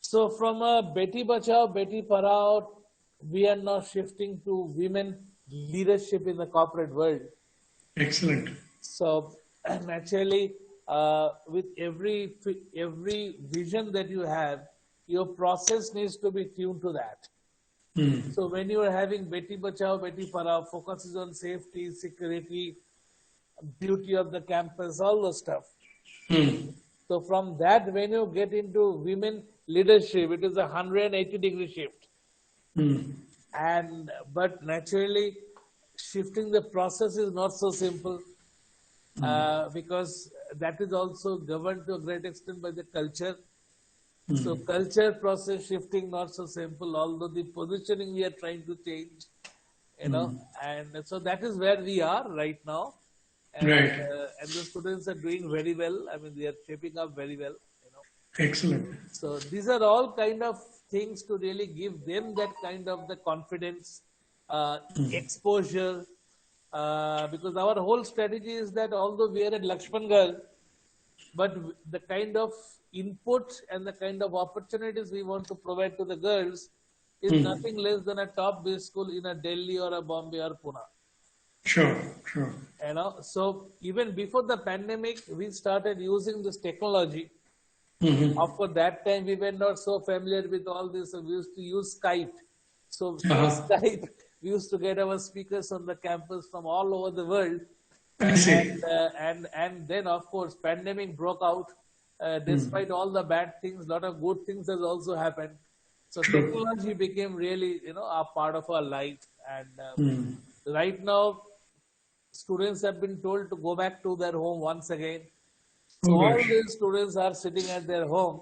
So from a Beti Bachao, Beti Padhao, we are now shifting to women leadership in the corporate world. Excellent. So naturally, with every vision that you have, your process needs to be tuned to that. So when you are having Beti Bachao, Beti Padhao, focuses on safety, security, beauty of the campus, all those stuff. So from that, when you get into women leadership, it is a 180-degree shift. But naturally, shifting the process is not so simple because that is also governed to a great extent by the culture. So culture process shifting not so simple, although the positioning we are trying to change, you know, and so that is where we are right now. And, and the students are doing very well. I mean, they are shaping up very well, you know. Excellent. So these are all kind of things to really give them that kind of the confidence, exposure, because our whole strategy is that although we are at Lakshmangarh, but the kind of input and the kind of opportunities we want to provide to the girls is nothing less than a top base school in a Delhi or a Bombay or Pune. Sure, sure. You know, so even before the pandemic, we started using this technology. Of course, that time we were not so familiar with all this. We used to use Skype. So Skype, we used to get our speakers on the campus from all over the world. And then, of course, pandemic broke out. Despite all the bad things, a lot of good things has also happened. So technology became really, you know, a part of our life. And right now, students have been told to go back to their home once again. So all these students are sitting at their home.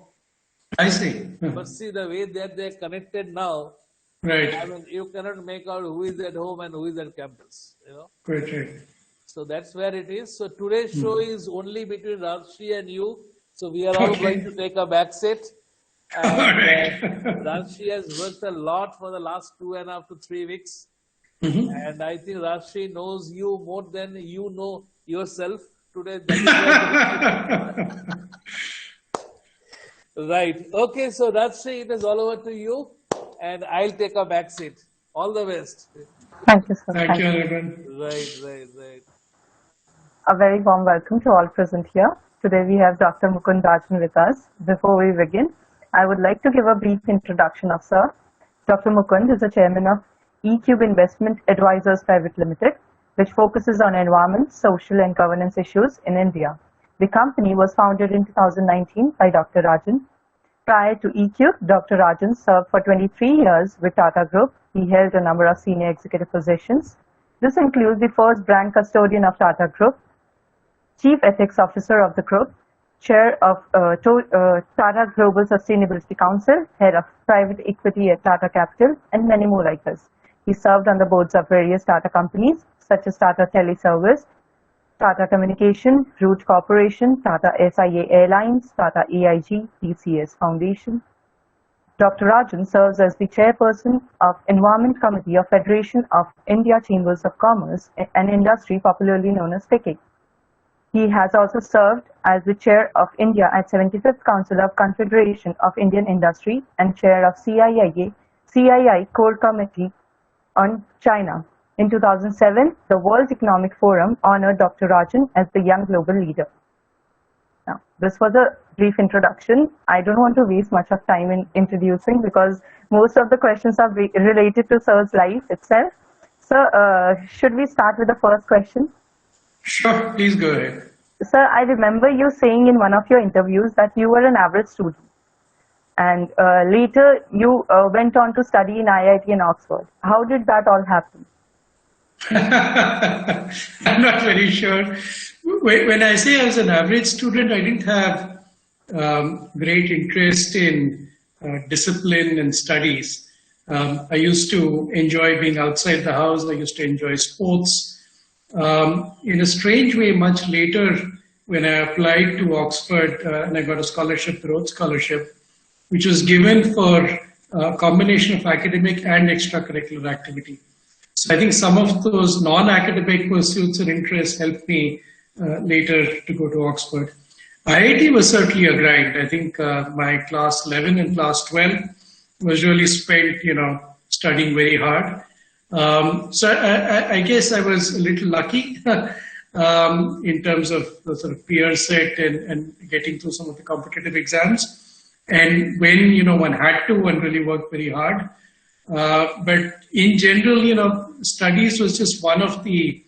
I see. But see the way that they're connected now. Right. I mean, you cannot make out who is at home and who is at campus. You know. Right. So that's where it is. So today's show is only between Rajshree and you. So we are all going to take a back seat. And Rajshree has worked a lot for the last 2.5 to 3 weeks. And I think Rajshree knows you more than you know yourself today. Right. Okay, so Rajshree, it is all over to you. And I'll take a back seat. All the best. Thank you, sir. Thank you, everyone. Right. A very warm welcome to all present here. Today we have Dr. Mukund Rajan with us. Before we begin, I would like to give a brief introduction of Sir. Dr. Mukund is the chairman of ECube Investment Advisors Private Limited, which focuses on environment, social and governance issues in India. The company was founded in 2019 by Dr. Rajan. Prior to ECube, Dr. Rajan served for 23 years with TATA Group. He held a number of senior executive positions. This includes the first brand custodian of TATA Group, Chief Ethics Officer of the group, Chair of Tata Global Sustainability Council, Head of Private Equity at Tata Capital, and many more like this. He served on the boards of various Tata companies such as Tata Teleservice, Tata Communication, Route Corporation, Tata SIA Airlines, Tata AIG, TCS Foundation. Dr. Rajan serves as the chairperson of Environment Committee of Federation of India Chambers of Commerce and Industry, popularly known as FICCI. He has also served as the chair of India at 75th Council of Confederation of Indian Industry and chair of CII Core Committee on China. In 2007, the World Economic Forum honored Dr. Rajan as the Young Global Leader. Now, this was a brief introduction. I don't want to waste much of time in introducing because most of the questions are related to Sir's life itself. So, should we start with the first question? Sure, please go ahead. Sir, I remember you saying in one of your interviews that you were an average student. And later you went on to study in IIT and Oxford. How did that all happen? I'm not very sure. When I say I was an average student, I didn't have great interest in discipline and studies. I used to enjoy being outside the house. I used to enjoy sports. In a strange way, much later, when I applied to Oxford and I got a scholarship, the Rhodes Scholarship, which was given for a combination of academic and extracurricular activity. So I think some of those non-academic pursuits and interests helped me later to go to Oxford. IIT was certainly a grind. I think my class 11 and class 12 was really spent, studying very hard. So I guess I was a little lucky in terms of the sort of peer set and getting through some of the competitive exams. And when, one had to, one really worked very hard. But in general, studies was just one of the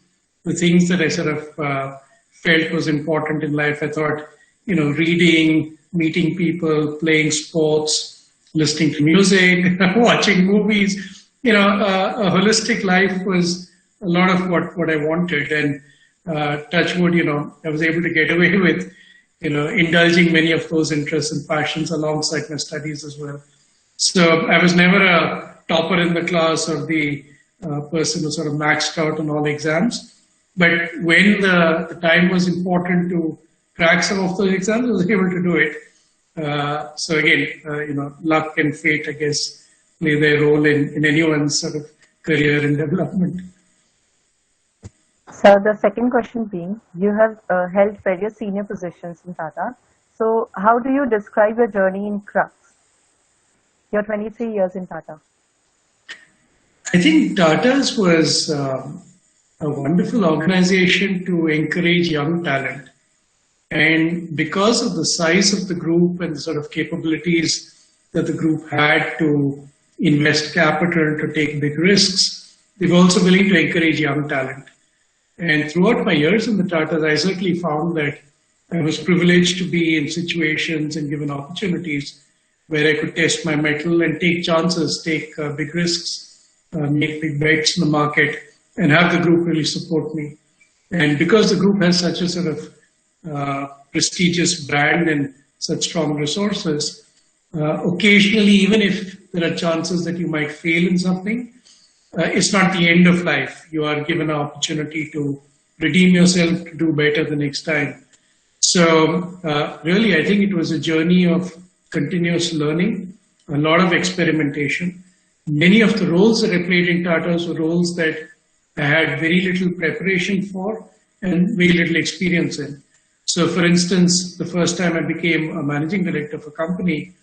things that I sort of felt was important in life. I thought, reading, meeting people, playing sports, listening to music, watching movies, a holistic life was a lot of what I wanted. And touch wood, I was able to get away with, indulging many of those interests and passions alongside my studies as well. So I was never a topper in the class or the person who sort of maxed out on all exams. But when the time was important to crack some of those exams, I was able to do it. So again, luck and fate, I guess, play their role in anyone's sort of career and development. So the second question being, you have held various senior positions in Tata. So how do you describe your journey in Crux? Your 23 years in Tata. I think Tata's was a wonderful organization to encourage young talent. And because of the size of the group and the sort of capabilities that the group had to invest capital, to take big risks, they were also willing to encourage young talent. And throughout my years in the Tatas, I certainly found that I was privileged to be in situations and given opportunities where I could test my mettle and take chances, take big risks, make big bets in the market, and have the group really support me. And because the group has such a sort of prestigious brand and such strong resources, occasionally, even if there are chances that you might fail in something, it's not the end of life. You are given an opportunity to redeem yourself, to do better the next time. So really, I think it was a journey of continuous learning, a lot of experimentation. Many of the roles that I played in Tata's were roles that I had very little preparation for and very little experience in. So for instance, the first time I became a managing director of a company,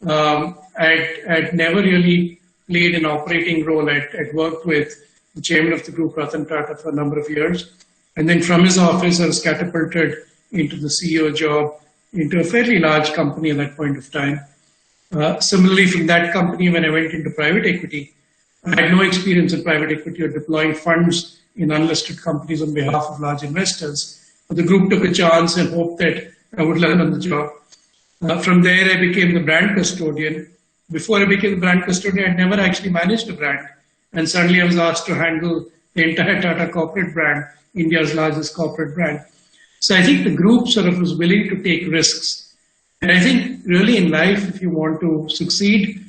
I'd never really played an operating role. I'd worked with the chairman of the group, Ratan Tata, for a number of years. And then from his office, I was catapulted into the CEO job, into a fairly large company at that point of time. Similarly, from that company, when I went into private equity, I had no experience in private equity or deploying funds in unlisted companies on behalf of large investors. But the group took a chance and hoped that I would learn on the job. From there, I became the brand custodian. Before I became the brand custodian, I'd never actually managed a brand. And suddenly I was asked to handle the entire Tata corporate brand, India's largest corporate brand. So I think the group sort of was willing to take risks. And I think really in life, if you want to succeed,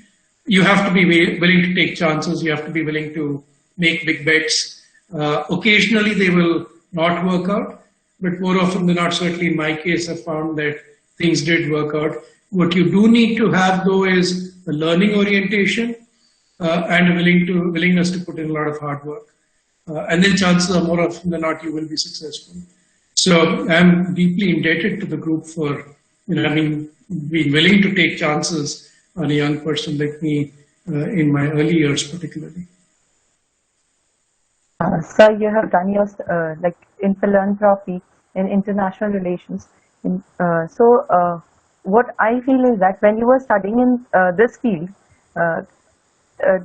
you have to be willing to take chances. You have to be willing to make big bets. Occasionally they will not work out, but more often than not, certainly in my case, I found that things did work out. What you do need to have though is a learning orientation and a willingness to put in a lot of hard work. And then chances are more often than not you will be successful. So I'm deeply indebted to the group for having been willing to take chances on a young person like me in my early years particularly. Sir, you have done your like in philanthropy, in international relations. What I feel is that when you were studying in this field,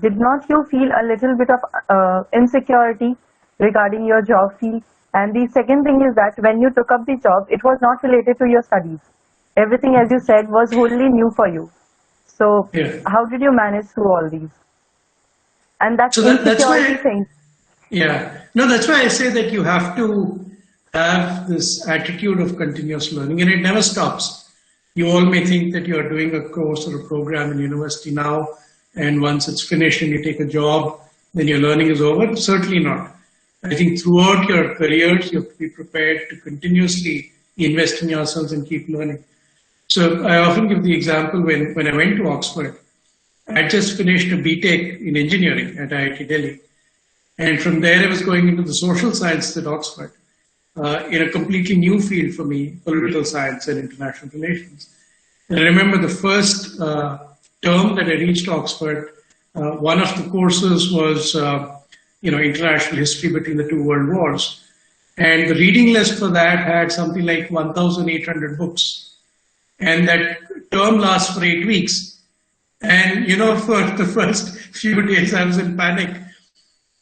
did not you feel a little bit of insecurity regarding your job field? And the second thing is that when you took up the job, it was not related to your studies. Everything, as you said, was wholly new for you. So how did you manage through all these? And that's the insecurity thing. Yeah. No, that's why I say that you have to have this attitude of continuous learning, and it never stops. You all may think that you are doing a course or a program in university now, and once it's finished and you take a job, then your learning is over. Certainly not. I think throughout your careers, you have to be prepared to continuously invest in yourselves and keep learning. So I often give the example when I went to Oxford, I just finished a BTech in engineering at IIT Delhi. And from there, I was going into the social sciences at Oxford. in a completely new field for me, political science and international relations. And I remember the first term that I reached Oxford, one of the courses was international history between the two world wars. And the reading list for that had something like 1,800 books. And that term lasts for 8 weeks. And, for the first few days, I was in panic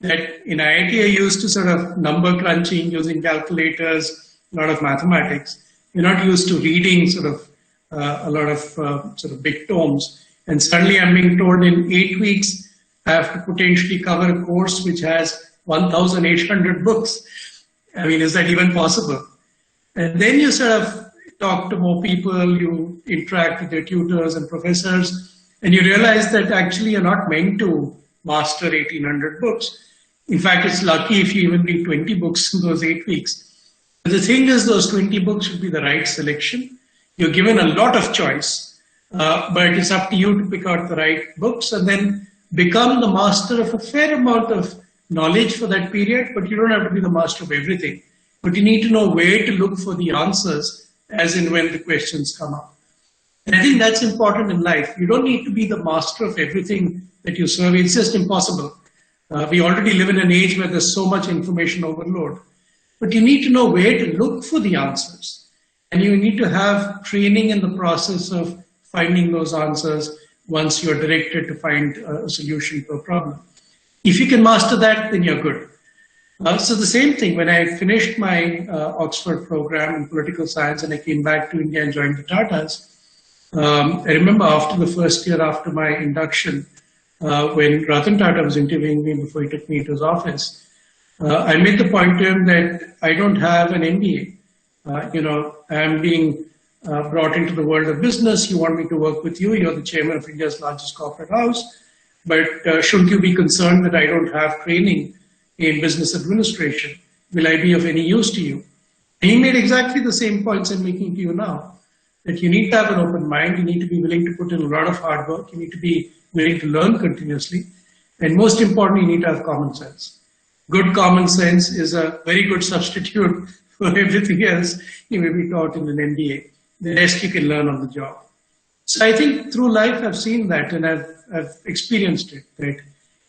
that in IIT, I used to sort of number crunching using calculators, a lot of mathematics. You're not used to reading sort of a lot of sort of big tomes. And suddenly I'm being told in 8 weeks, I have to potentially cover a course which has 1,800 books. I mean, is that even possible? And then you sort of talk to more people, you interact with your tutors and professors, and you realize that actually you're not meant to master 1,800 books. In fact, it's lucky if you even read 20 books in those 8 weeks. But the thing is, those 20 books should be the right selection. You're given a lot of choice, but it's up to you to pick out the right books and then become the master of a fair amount of knowledge for that period, but you don't have to be the master of everything. But you need to know where to look for the answers as in when the questions come up. And I think that's important in life. You don't need to be the master of everything that you survey. It's just impossible. We already live in an age where there's so much information overload. But you need to know where to look for the answers. And you need to have training in the process of finding those answers once you're directed to find a solution to a problem. If you can master that, then you're good. So the same thing, when I finished my Oxford program in political science and I came back to India and joined the Tatas, I remember after the first year after my induction, when Ratan Tata was interviewing me before he took me to his office, I made the point to him that I don't have an MBA. I'm being brought into the world of business. You want me to work with you. You're the chairman of India's largest corporate house. But shouldn't you be concerned that I don't have training in business administration? Will I be of any use to you? And he made exactly the same points I'm making to you now. That you need to have an open mind. You need to be willing to put in a lot of hard work. You need to be willing to learn continuously. And most importantly, you need to have common sense. Good common sense is a very good substitute for everything else you may be taught in an MBA. The rest you can learn on the job. So I think through life I've seen that and I've experienced it, that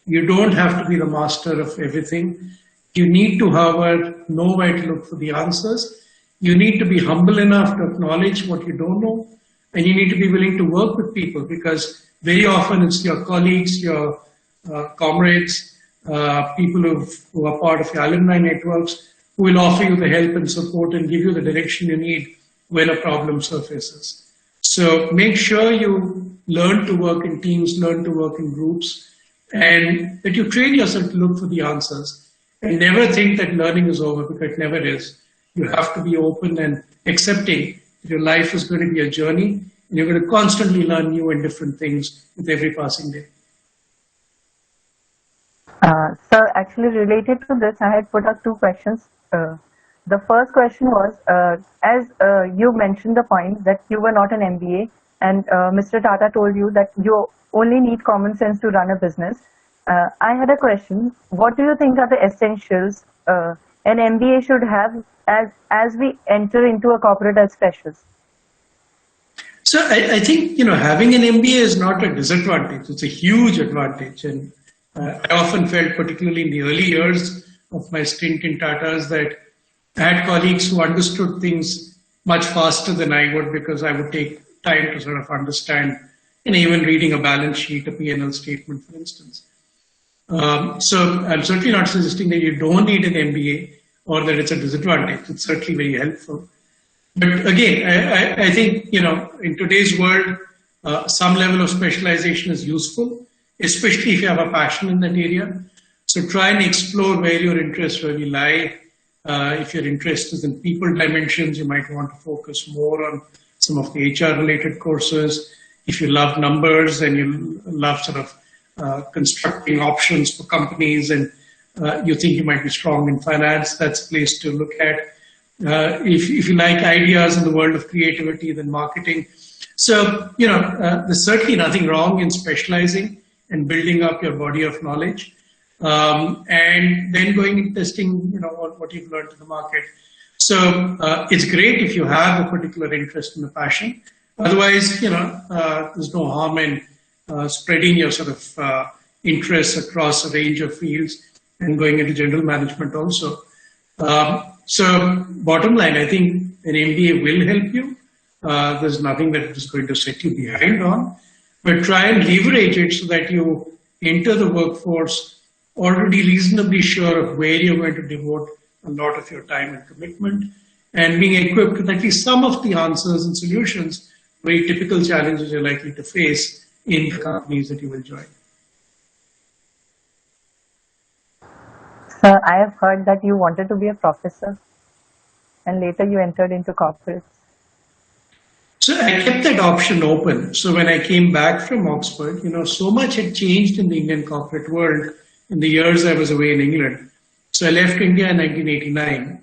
you don't have to be the master of everything. You need to, however, know where to look for the answers. You need to be humble enough to acknowledge what you don't know. And you need to be willing to work with people because very often it's your colleagues, your comrades, people who are part of your alumni networks who will offer you the help and support and give you the direction you need when a problem surfaces. So make sure you learn to work in teams, learn to work in groups, and that you train yourself to look for the answers. And never think that learning is over, because it never is. You have to be open and accepting that your life is going to be a journey, and you're going to constantly learn new and different things with every passing day. So actually related to this, I had put up two questions. The first question was, as you mentioned the point that you were not an MBA and Mr. Tata told you that you only need common sense to run a business. I had a question. What do you think are the essentials an MBA should have as we enter into a corporate as freshers? So I think, having an MBA is not a disadvantage. It's a huge advantage. And I often felt, particularly in the early years of my stint in Tata's, that I had colleagues who understood things much faster than I would, because I would take time to sort of understand, even reading a balance sheet, a P&L statement, for instance. So I'm certainly not suggesting that you don't need an MBA or that it's a disadvantage. It's certainly very helpful. But again, I think, in today's world, some level of specialization is useful, especially if you have a passion in that area. So try and explore where your interests really lie. If your interest is in people dimensions, you might want to focus more on some of the HR-related courses. If you love numbers and you love sort of constructing options for companies and you think you might be strong in finance, that's a place to look at. If you like ideas in the world of creativity, then marketing. So, there's certainly nothing wrong in specializing and building up your body of knowledge. And then going and testing, what you've learned in the market. So it's great if you have a particular interest and a passion. Otherwise, there's no harm in spreading your sort of interests across a range of fields and going into general management also. So bottom line, I think an MBA will help you. There's nothing that is going to set you behind on, but try and leverage it so that you enter the workforce already reasonably sure of where you're going to devote a lot of your time and commitment, and being equipped with at least some of the answers and solutions, very typical challenges you're likely to face in the companies that you will join. Sir, I have heard that you wanted to be a professor and later you entered into corporates. So I kept that option open. So when I came back from Oxford, so much had changed in the Indian corporate world in the years I was away in England. So I left India in 1989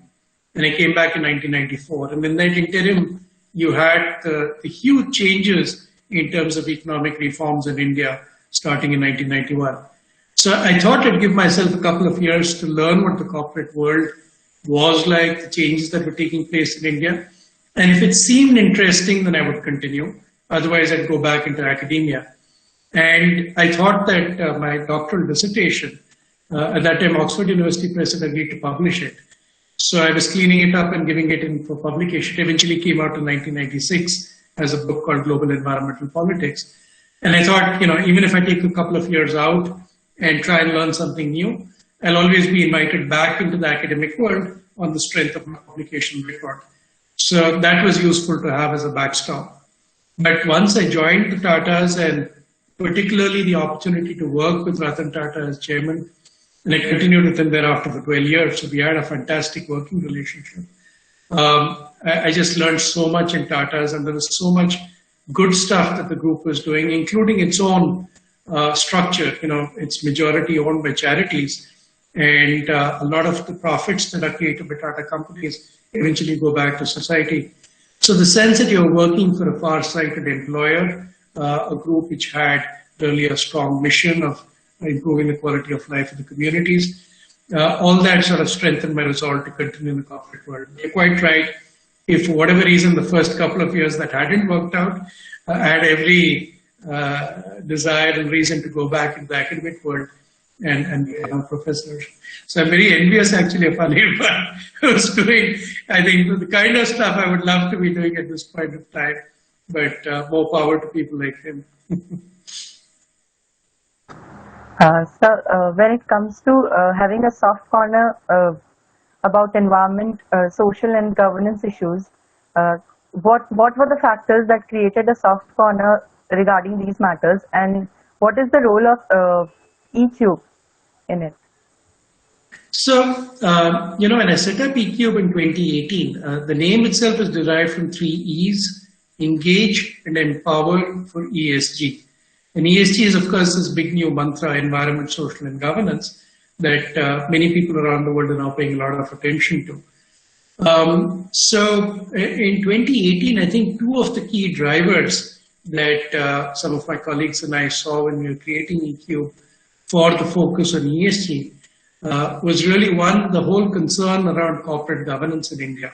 and I came back in 1994. And in that interim, you had the huge changes in terms of economic reforms in India starting in 1991. So I thought I'd give myself a couple of years to learn what the corporate world was like, the changes that were taking place in India. And if it seemed interesting, then I would continue. Otherwise, I'd go back into academia. And I thought that my doctoral dissertation, at that time, Oxford University Press had agreed to publish it. So I was cleaning it up and giving it in for publication. It eventually came out in 1996 as a book called Global Environmental Politics. And I thought, even if I take a couple of years out and try and learn something new, I'll always be invited back into the academic world on the strength of my publication record. So that was useful to have as a backstop. But once I joined the Tatas, and particularly the opportunity to work with Ratan Tata as chairman, and I continued with him thereafter for 12 years. So we had a fantastic working relationship. I just learned so much in Tatas, and there was so much good stuff that the group was doing, including its own structure. It's majority owned by charities, and a lot of the profits that are created by Tata companies eventually go back to society. So the sense that you're working for a far-sighted employer, a group which had really a strong mission of improving the quality of life of the communities, all that sort of strengthened my resolve to continue in the corporate world. You're quite right. If for whatever reason the first couple of years that hadn't worked out, I had every desire and reason to go back into the academic world and become a professor. So I'm very envious actually of Anirban, who's doing, I think, the kind of stuff I would love to be doing at this point of time, but more power to people like him. So when it comes to having a soft corner about environment, social and governance issues, what were the factors that created a soft corner regarding these matters, and what is the role of ECube in it? So, when I set up ECube in 2018, the name itself is derived from 3 E's: engage and empower for ESG. And ESG is, of course, this big new mantra, environment, social, and governance, that many people around the world are now paying a lot of attention to. So in 2018, I think 2 of the key drivers that some of my colleagues and I saw when we were creating ECube for the focus on ESG was really, one, the whole concern around corporate governance in India.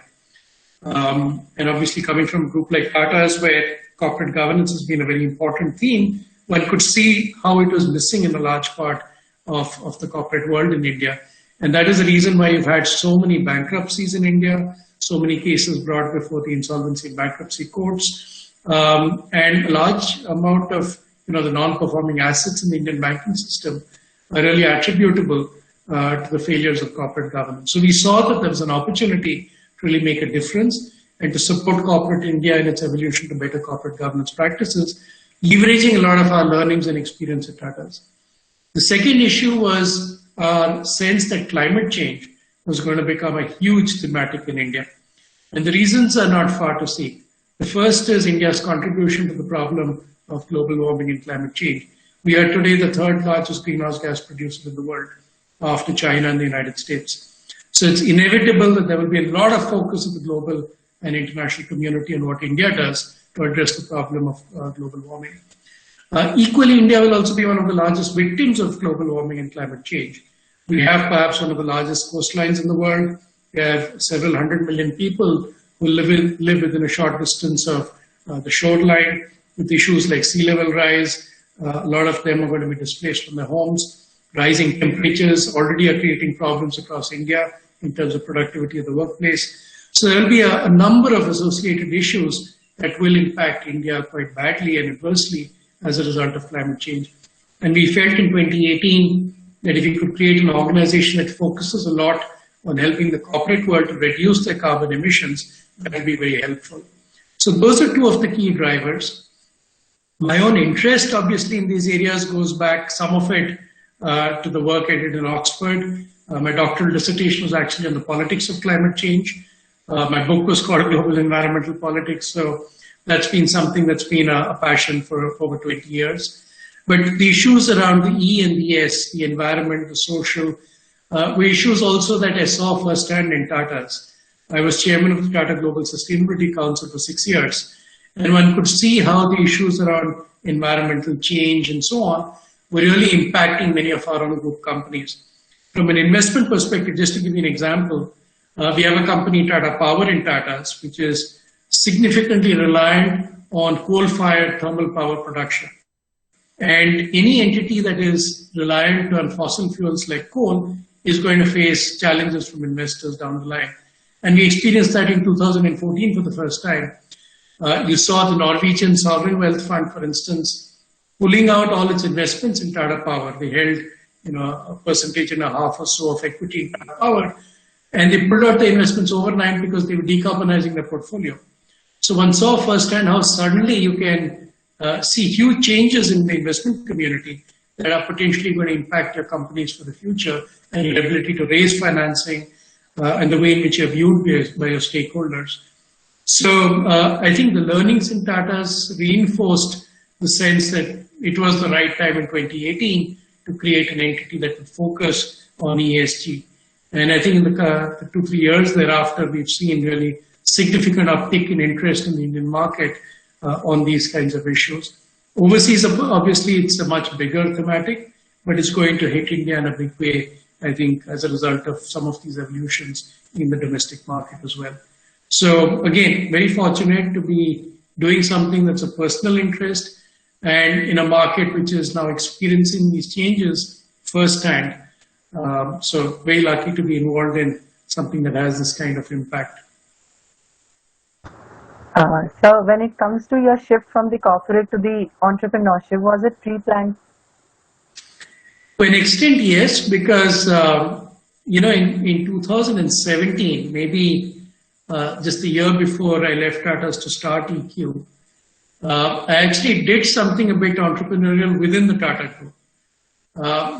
And obviously coming from a group like Tata's, where corporate governance has been a very important theme, one could see how it was missing in a large part of the corporate world in India. And that is the reason why you've had so many bankruptcies in India, so many cases brought before the insolvency and bankruptcy courts, and a large amount of the non-performing assets in the Indian banking system are really attributable to the failures of corporate governance. So we saw that there was an opportunity to really make a difference and to support corporate India in its evolution to better corporate governance practices, leveraging a lot of our learnings and experience at Tata's. The second issue was our sense that climate change was going to become a huge thematic in India. And the reasons are not far to seek. The first is India's contribution to the problem of global warming and climate change. We are today the 3rd largest greenhouse gas producer in the world, after China and the United States. So it's inevitable that there will be a lot of focus of the global and international community on what India does to address the problem of global warming. Equally, India will also be one of the largest victims of global warming and climate change. We have perhaps one of the largest coastlines in the world. We have several 100 million people who live within a short distance of the shoreline, with issues like sea level rise. A lot of them are going to be displaced from their homes. Rising temperatures already are creating problems across India in terms of productivity of the workplace. So there will be a number of associated issues that will impact India quite badly and adversely as a result of climate change. And we felt in 2018 that if we could create an organization that focuses a lot on helping the corporate world to reduce their carbon emissions, that would be very helpful. So those are two of the key drivers. My own interest, obviously, in these areas goes back, some of it to the work I did in Oxford. My doctoral dissertation was actually on the politics of climate change. My book was called Global Environmental Politics, so that's been something that's been a passion for over 20 years. But the issues around the E and the S, the environment, the social, were issues also that I saw firsthand in Tata's. I was chairman of the Tata Global Sustainability Council for 6 years, and one could see how the issues around environmental change and so on were really impacting many of our own group companies. From an investment perspective, just to give you an example, we have a company, Tata Power in Tata's, which is significantly reliant on coal-fired thermal power production. And any entity that is reliant on fossil fuels like coal is going to face challenges from investors down the line. And we experienced that in 2014 for the first time. You saw the Norwegian Sovereign Wealth Fund, for instance, pulling out all its investments in Tata Power. They held, a percentage and a half or so of equity in Tata Power, and they pulled out the investments overnight because they were decarbonizing their portfolio. So one saw firsthand how suddenly you can see huge changes in the investment community that are potentially going to impact your companies for the future and your ability to raise financing and the way in which you're viewed by your stakeholders. So I think the learnings in Tata's reinforced the sense that it was the right time in 2018 to create an entity that would focus on ESG. And I think in the 2-3 years thereafter, we've seen really significant uptick in interest in the Indian market on these kinds of issues. Overseas, obviously, it's a much bigger thematic, but it's going to hit India in a big way, I think, as a result of some of these evolutions in the domestic market as well. So again, very fortunate to be doing something that's a personal interest and in a market which is now experiencing these changes firsthand. So very lucky to be involved in something that has this kind of impact. So when it comes to your shift from the corporate to the entrepreneurship, was it pre-planned? To an extent, yes, because, in 2017, maybe just the year before I left Tata's to start ECube, I actually did something a bit entrepreneurial within the Tata Group.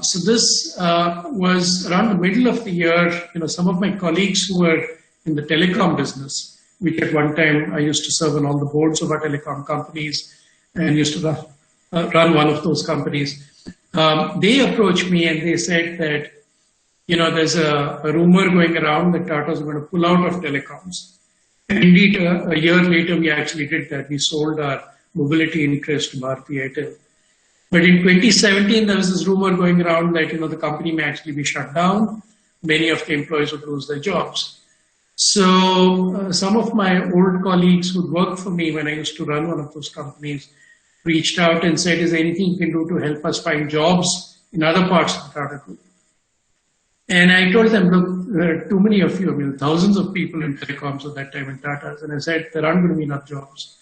So this was around the middle of the year. Some of my colleagues who were in the telecom business, which at one time I used to serve on all the boards of our telecom companies and used to run one of those companies. They approached me and they said that, there's a rumor going around that Tata is going to pull out of telecoms. And indeed, a year later, we actually did that. We sold our mobility interest to Bharti Airtel. But in 2017, there was this rumor going around that, the company may actually be shut down. Many of the employees would lose their jobs. So some of my old colleagues who'd worked for me when I used to run one of those companies reached out and said, is there anything you can do to help us find jobs in other parts of the Tata Group? And I told them, look, there are too many of you, thousands of people in telecoms at that time in Tata's. And I said, there aren't going to be enough jobs.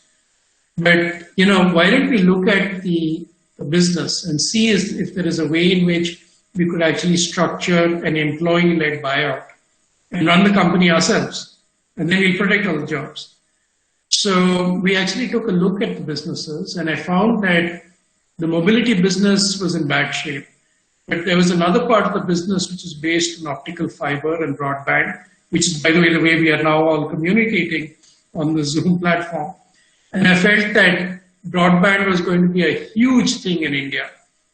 But, why don't we look at the business and see if there is a way in which we could actually structure an employee-led buyout and run the company ourselves. And then we'll protect all the jobs. So we actually took a look at the businesses and I found that the mobility business was in bad shape. But there was another part of the business which is based on optical fiber and broadband, which is, by the way we are now all communicating on the Zoom platform. And I felt that broadband was going to be a huge thing in India.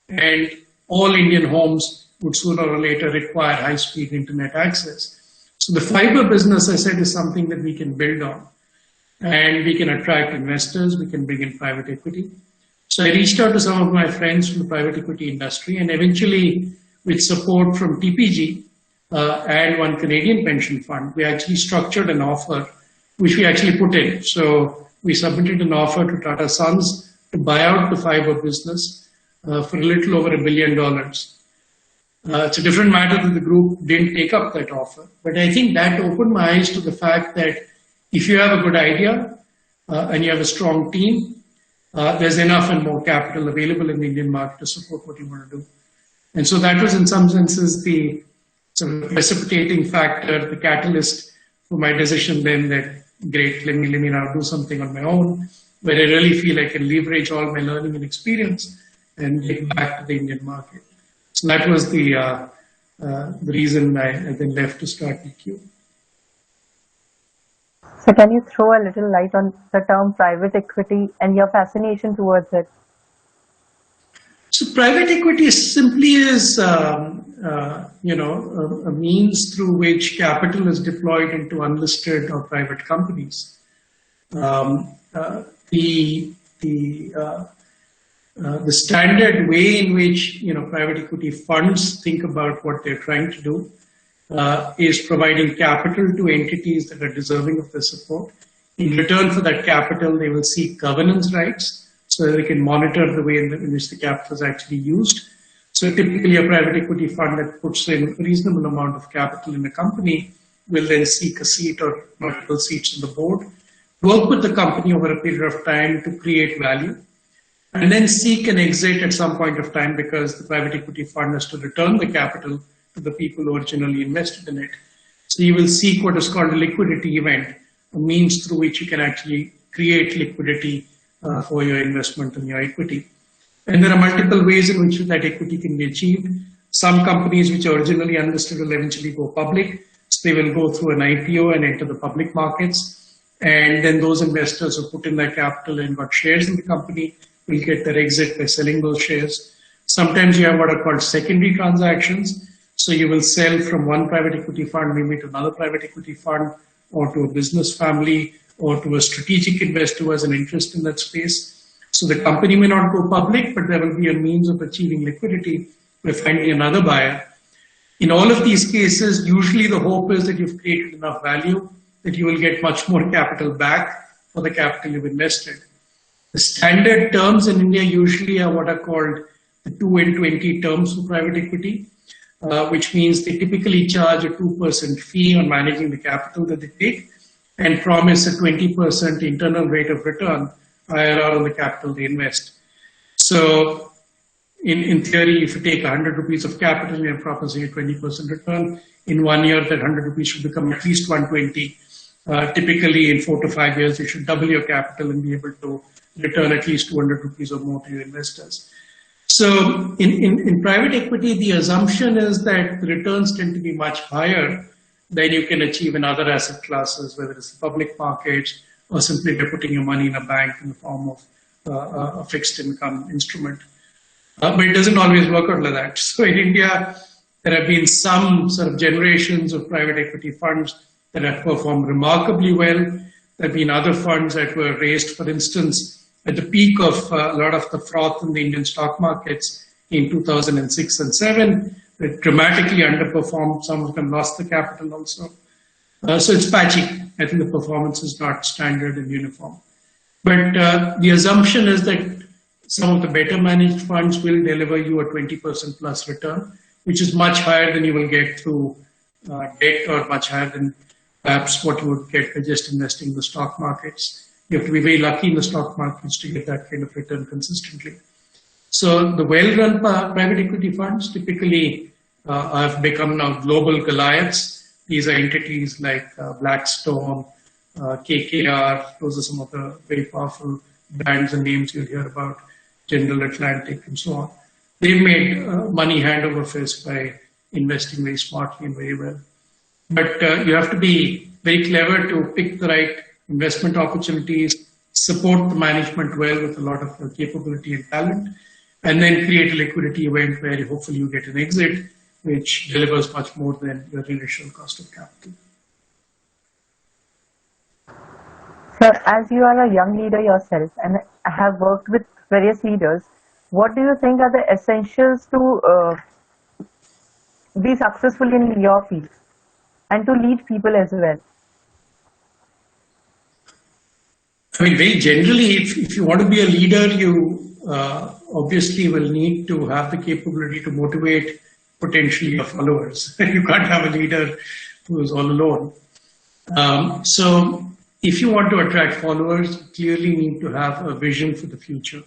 And all Indian homes would sooner or later require high-speed internet access. So the fiber business, I said, is something that we can build on. And we can attract investors, we can bring in private equity. So I reached out to some of my friends from the private equity industry and eventually with support from TPG, and one Canadian pension fund. We actually structured an offer, which we actually put in. So we submitted an offer to Tata Sons to buy out the fiber business for a little over $1 billion. It's a different matter that the group didn't take up that offer. But I think that opened my eyes to the fact that if you have a good idea and you have a strong team, there's enough and more capital available in the Indian market to support what you want to do. And so that was in some senses the sort of precipitating factor, the catalyst for my decision then that, great, let me now do something on my own, where I really feel I can leverage all my learning and experience and get back to the Indian market. So that was the reason I then left to start ECube. So can you throw a little light on the term private equity and your fascination towards it? So private equity simply is, a means through which capital is deployed into unlisted or private companies. The standard way in which private equity funds think about what they're trying to do is providing capital to entities that are deserving of the support. In return for that capital, they will seek governance rights so that they can monitor the way in which the capital is actually used. So typically a private equity fund that puts in a reasonable amount of capital in a company will then seek a seat or multiple seats on the board, work with the company over a period of time to create value, and then seek an exit at some point of time because the private equity fund has to return the capital to the people who originally invested in it. So you will seek what is called a liquidity event, a means through which you can actually create liquidity for your investment in your equity. And there are multiple ways in which that equity can be achieved. Some companies which are originally unlisted will eventually go public. So they will go through an IPO and enter the public markets. And then those investors who put in their capital and got shares in the company will get their exit by selling those shares. Sometimes you have what are called secondary transactions. So you will sell from one private equity fund maybe to another private equity fund or to a business family or to a strategic investor who has an interest in that space. So the company may not go public, but there will be a means of achieving liquidity by finding another buyer. In all of these cases, usually the hope is that you've created enough value that you will get much more capital back for the capital you've invested. The standard terms in India usually are what are called the 2N20 terms for private equity, which means they typically charge a 2% fee on managing the capital that they take and promise a 20% internal rate of return, IRR, on the capital they invest. So in theory, if you take 100 rupees of capital and you're promising a 20% return, in 1 year that 100 rupees should become at least 120. Typically in 4 to 5 years, you should double your capital and be able to return at least 200 rupees or more to your investors. So in private equity, the assumption is that the returns tend to be much higher than you can achieve in other asset classes, whether it's the public markets or simply by putting your money in a bank in the form of a fixed income instrument. But it doesn't always work out like that. So in India, there have been some sort of generations of private equity funds that have performed remarkably well. There have been other funds that were raised, for instance, at the peak of a lot of the froth in the Indian stock markets in 2006 and 7, that dramatically underperformed. Some of them lost the capital also. So it's patchy. I think the performance is not standard and uniform. But the assumption is that some of the better managed funds will deliver you a 20% plus return, which is much higher than you will get through debt or much higher than perhaps what you would get by just investing in the stock markets. You have to be very lucky in the stock markets to get that kind of return consistently. So the well-run private equity funds typically have become now global Goliaths. These are entities like Blackstone, KKR. Those are some of the very powerful brands and names you'll hear about, General Atlantic and so on. They've made money hand over fist by investing very smartly and very well. But you have to be very clever to pick the right investment opportunities, support the management well with a lot of capability and talent, and then create a liquidity event where hopefully you get an exit which delivers much more than your initial cost of capital. So as you are a young leader yourself and have worked with various leaders, what do you think are the essentials to be successful in your field and to lead people as well? I mean, very generally, if you want to be a leader, you obviously will need to have the capability to motivate potentially your followers. You can't have a leader who is all alone. So if you want to attract followers, you clearly need to have a vision for the future.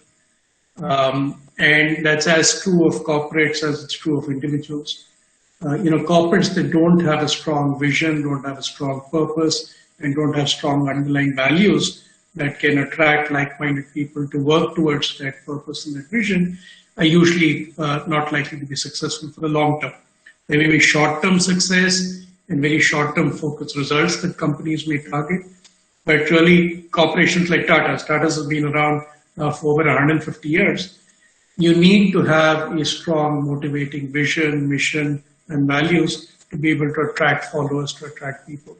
And that's as true of corporates as it's true of individuals. Corporates that don't have a strong vision, don't have a strong purpose, and don't have strong underlying values that can attract like-minded people to work towards that purpose and that vision are usually not likely to be successful for the long term. There may be short-term success and very short-term focused results that companies may target, but really corporations like Tata's have been around for over 150 years. You need to have a strong motivating vision, mission, and values to be able to attract followers, to attract people.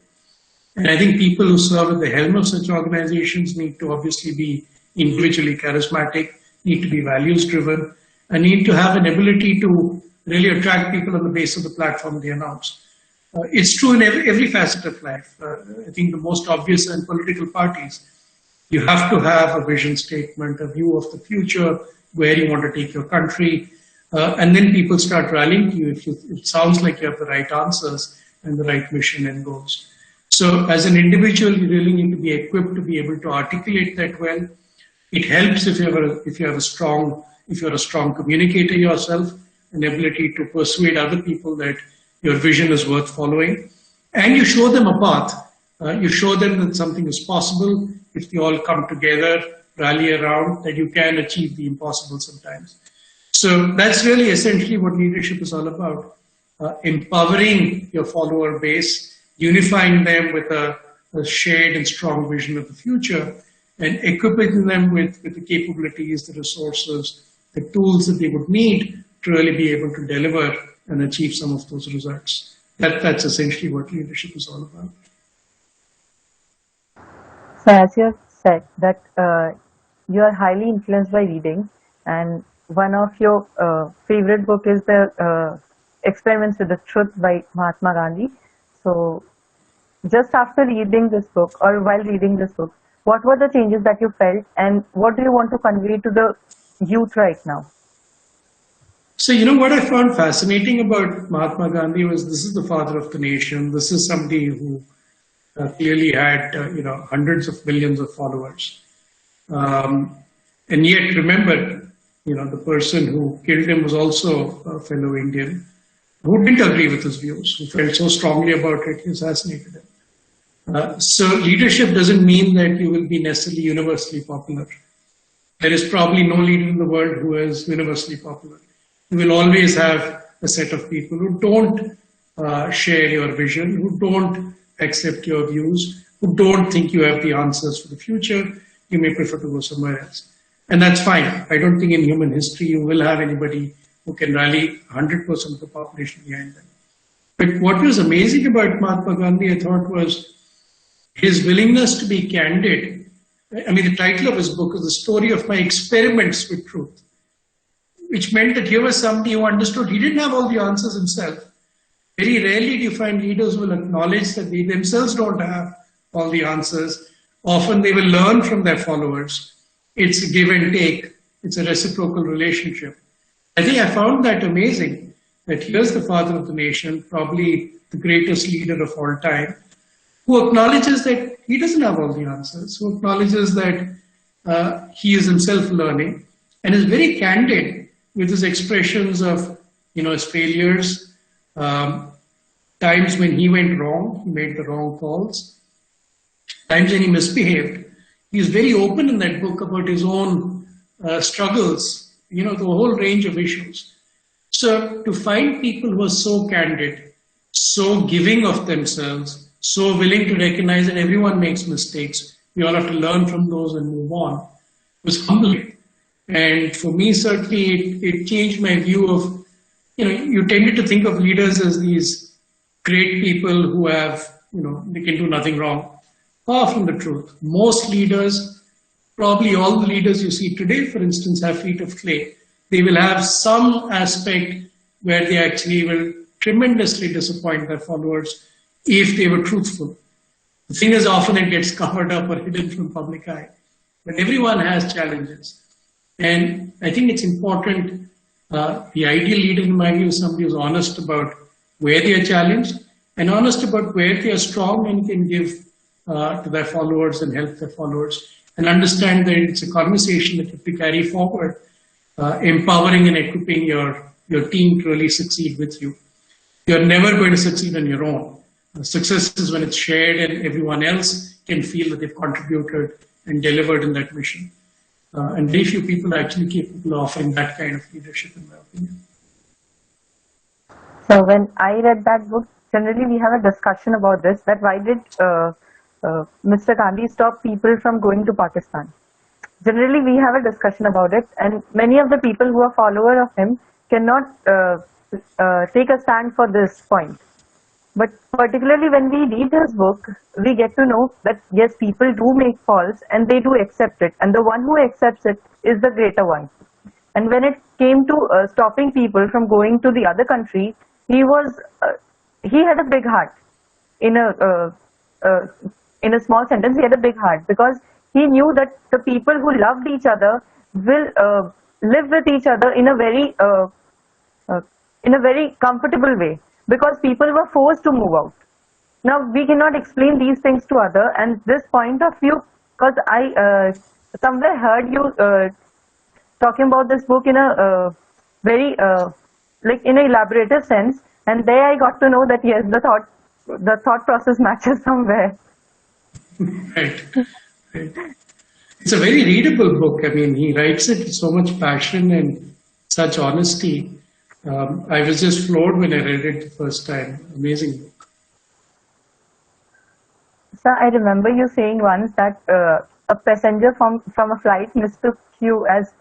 And I think people who serve at the helm of such organizations need to obviously be individually charismatic, need to be values driven, and need to have an ability to really attract people on the base of the platform they announce. It's true in every facet of life. I think the most obvious in political parties, you have to have a vision statement, a view of the future, where you want to take your country, and then people start rallying to you if it sounds like you have the right answers and the right mission and goals. So as an individual, you really need to be equipped to be able to articulate that well. It helps if you're a strong communicator yourself, an ability to persuade other people that your vision is worth following, and you show them a path. You show them that something is possible if they all come together, rally around, that you can achieve the impossible sometimes. So that's really essentially what leadership is all about. Empowering your follower base, unifying them with a shared and strong vision of the future, and equipping them with the capabilities, the resources, the tools that they would need to really be able to deliver and achieve some of those results. That's essentially what leadership is all about. So as you have said that you are highly influenced by reading, and one of your favorite book is the Experiments with the Truth by Mahatma Gandhi. So just after reading this book, or while reading this book, what were the changes that you felt, and what do you want to convey to the youth right now? So, what I found fascinating about Mahatma Gandhi was this is the father of the nation. This is somebody who clearly had, hundreds of millions of followers. And yet, remember, the person who killed him was also a fellow Indian who didn't agree with his views, who felt so strongly about it, he assassinated him. So leadership doesn't mean that you will be necessarily universally popular. There is probably no leader in the world who is universally popular. You will always have a set of people who don't share your vision, who don't accept your views, who don't think you have the answers for the future. You may prefer to go somewhere else. And that's fine. I don't think in human history you will have anybody who can rally 100% of the population behind them. But what was amazing about Mahatma Gandhi, I thought, was his willingness to be candid. I mean, the title of his book is The Story of My Experiments with Truth, which meant that here was somebody who understood he didn't have all the answers himself. Very rarely do you find leaders who will acknowledge that they themselves don't have all the answers. Often they will learn from their followers. It's a give and take. It's a reciprocal relationship. I think I found that amazing, that here's the father of the nation, probably the greatest leader of all time, who acknowledges that he doesn't have all the answers, who acknowledges that he is himself learning, and is very candid with his expressions of, his failures, times when he went wrong, he made the wrong calls, times when he misbehaved. He is very open in that book about his own struggles, the whole range of issues. So to find people who are so candid, so giving of themselves, so willing to recognize that everyone makes mistakes, we all have to learn from those and move on, was humbling. And for me, certainly, it changed my view of, you tended to think of leaders as these great people who have, they can do nothing wrong. Far from the truth. Most leaders, probably all the leaders you see today, for instance, have feet of clay. They will have some aspect where they actually will tremendously disappoint their followers if they were truthful. The thing is, often it gets covered up or hidden from public eye. But everyone has challenges. And I think it's important, the ideal leader in my view is somebody who's honest about where they are challenged and honest about where they are strong and can give to their followers and help their followers, and understand that it's a conversation that you have to carry forward, empowering and equipping your team to really succeed with you. You're never going to succeed on your own. Success is when it's shared and everyone else can feel that they've contributed and delivered in that mission. And very few people are actually capable of offering that kind of leadership, in my opinion. So when I read that book, generally we have a discussion about this, that why did Mr. Gandhi stop people from going to Pakistan? Generally we have a discussion about it, and many of the people who are followers of him cannot take a stand for this point. But particularly when we read his book, we get to know that yes, people do make faults and they do accept it, and the one who accepts it is the greater one. And when it came to stopping people from going to the other country, he had a big heart. In a small sentence, he had a big heart, because he knew that the people who loved each other will live with each other in a very comfortable way, because people were forced to move out. Now we cannot explain these things to others, and this point of view, because I somewhere heard you talking about this book in a very like in an elaborative sense, and there I got to know that yes, the thought process matches somewhere. Right. It's a very readable book. I mean, he writes it with so much passion and such honesty. I was just floored when I read it the first time. Amazing book. Sir, I remember you saying once that a passenger from a flight mistook you as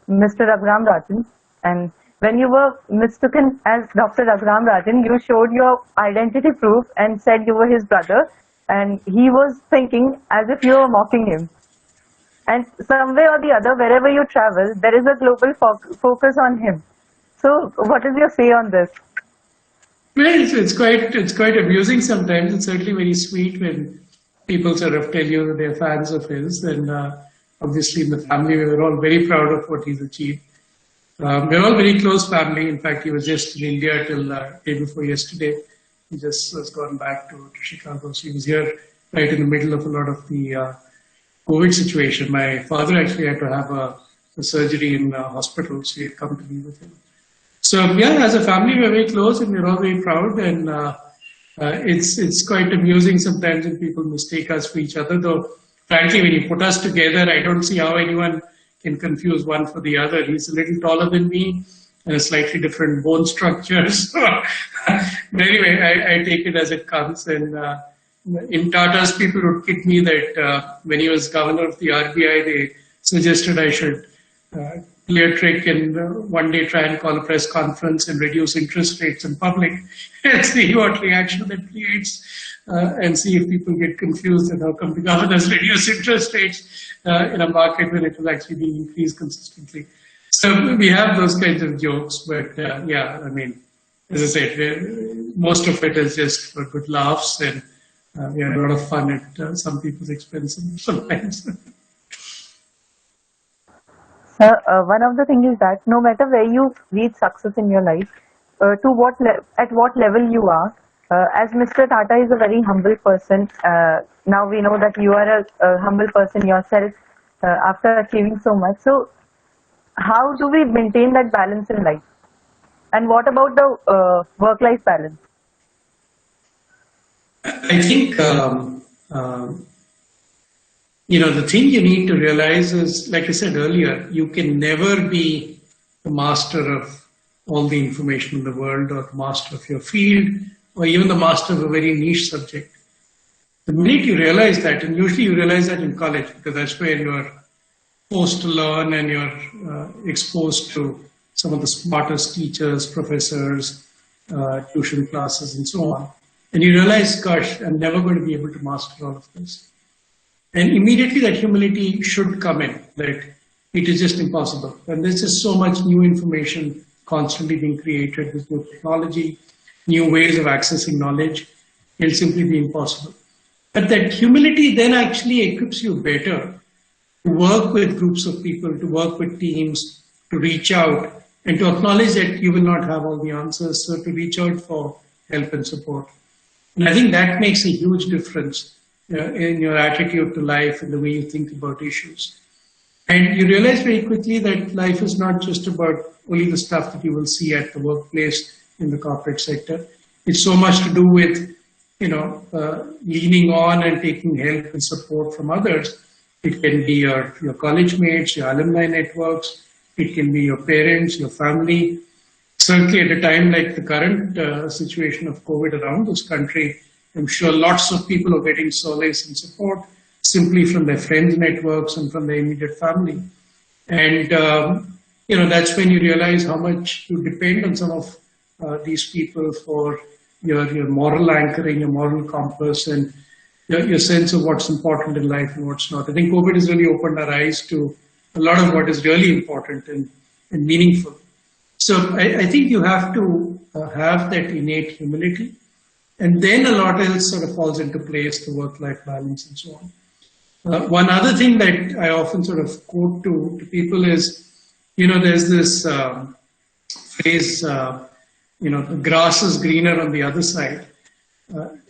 Mr. Dr Rajan, and when you were mistaken as Dr. Dr Rajan, you showed your identity proof and said you were his brother, and he was thinking as if you were mocking him. And some way or the other, wherever you travel, there is a global focus on him. So, what is your say on this? Well, it's quite amusing sometimes. It's certainly very sweet when people sort of tell you that they're fans of his. And obviously, in the family, we were all very proud of what he's achieved. We're all very close family. In fact, he was just in India till day before yesterday. He just has gone back to Chicago. So he was here right in the middle of a lot of the COVID situation. My father actually had to have a surgery in hospital, so he had come to be with him. So yeah, as a family, we're very close and we're all very proud. And it's quite amusing sometimes when people mistake us for each other. Though, frankly, when you put us together, I don't see how anyone can confuse one for the other. He's a little taller than me and a slightly different bone structure. So, but anyway, I take it as it comes. And in Tata's, people would kid me that when he was governor of the RBI, they suggested I should play a trick and one day try and call a press conference and reduce interest rates in public and see what reaction that creates and see if people get confused and how come the governors reduce interest rates in a market when it was actually being increased consistently. So we have those kinds of jokes, but yeah, I mean, as I said, most of it is just for good laughs, and we had a lot of fun at some people's expense sometimes. Sir, one of the things is that no matter where you reach success in your life, at what level you are, as Mr. Tata is a very humble person, now we know that you are a humble person yourself after achieving so much. So, how do we maintain that balance in life? And what about the work-life balance? I think the thing you need to realize is, like I said earlier, you can never be the master of all the information in the world, or the master of your field, or even the master of a very niche subject. The minute you realize that, and usually you realize that in college, because that's where you're forced to learn and you're exposed to some of the smartest teachers, professors, tuition classes, and so on. And you realize, gosh, I'm never going to be able to master all of this. And immediately that humility should come in, that it is just impossible. And there's just so much new information constantly being created. There's new technology, new ways of accessing knowledge. It'll simply be impossible. But that humility then actually equips you better to work with groups of people, to work with teams, to reach out, and to acknowledge that you will not have all the answers, so to reach out for help and support. And I think that makes a huge difference in your attitude to life and the way you think about issues. And you realize very quickly that life is not just about only the stuff that you will see at the workplace in the corporate sector. It's so much to do with, leaning on and taking help and support from others. It can be your college mates, your alumni networks. It can be your parents, your family. Certainly at a time like the current situation of COVID around this country, I'm sure lots of people are getting solace and support simply from their friends' networks and from their immediate family. And, that's when you realize how much you depend on some of these people for your moral anchoring, your moral compass, and your sense of what's important in life and what's not. I think COVID has really opened our eyes to a lot of what is really important and meaningful. So I think you have to have that innate humility, and then a lot else sort of falls into place, the work-life balance and so on. One other thing that I often sort of quote to people is, there's this phrase, the grass is greener on the other side.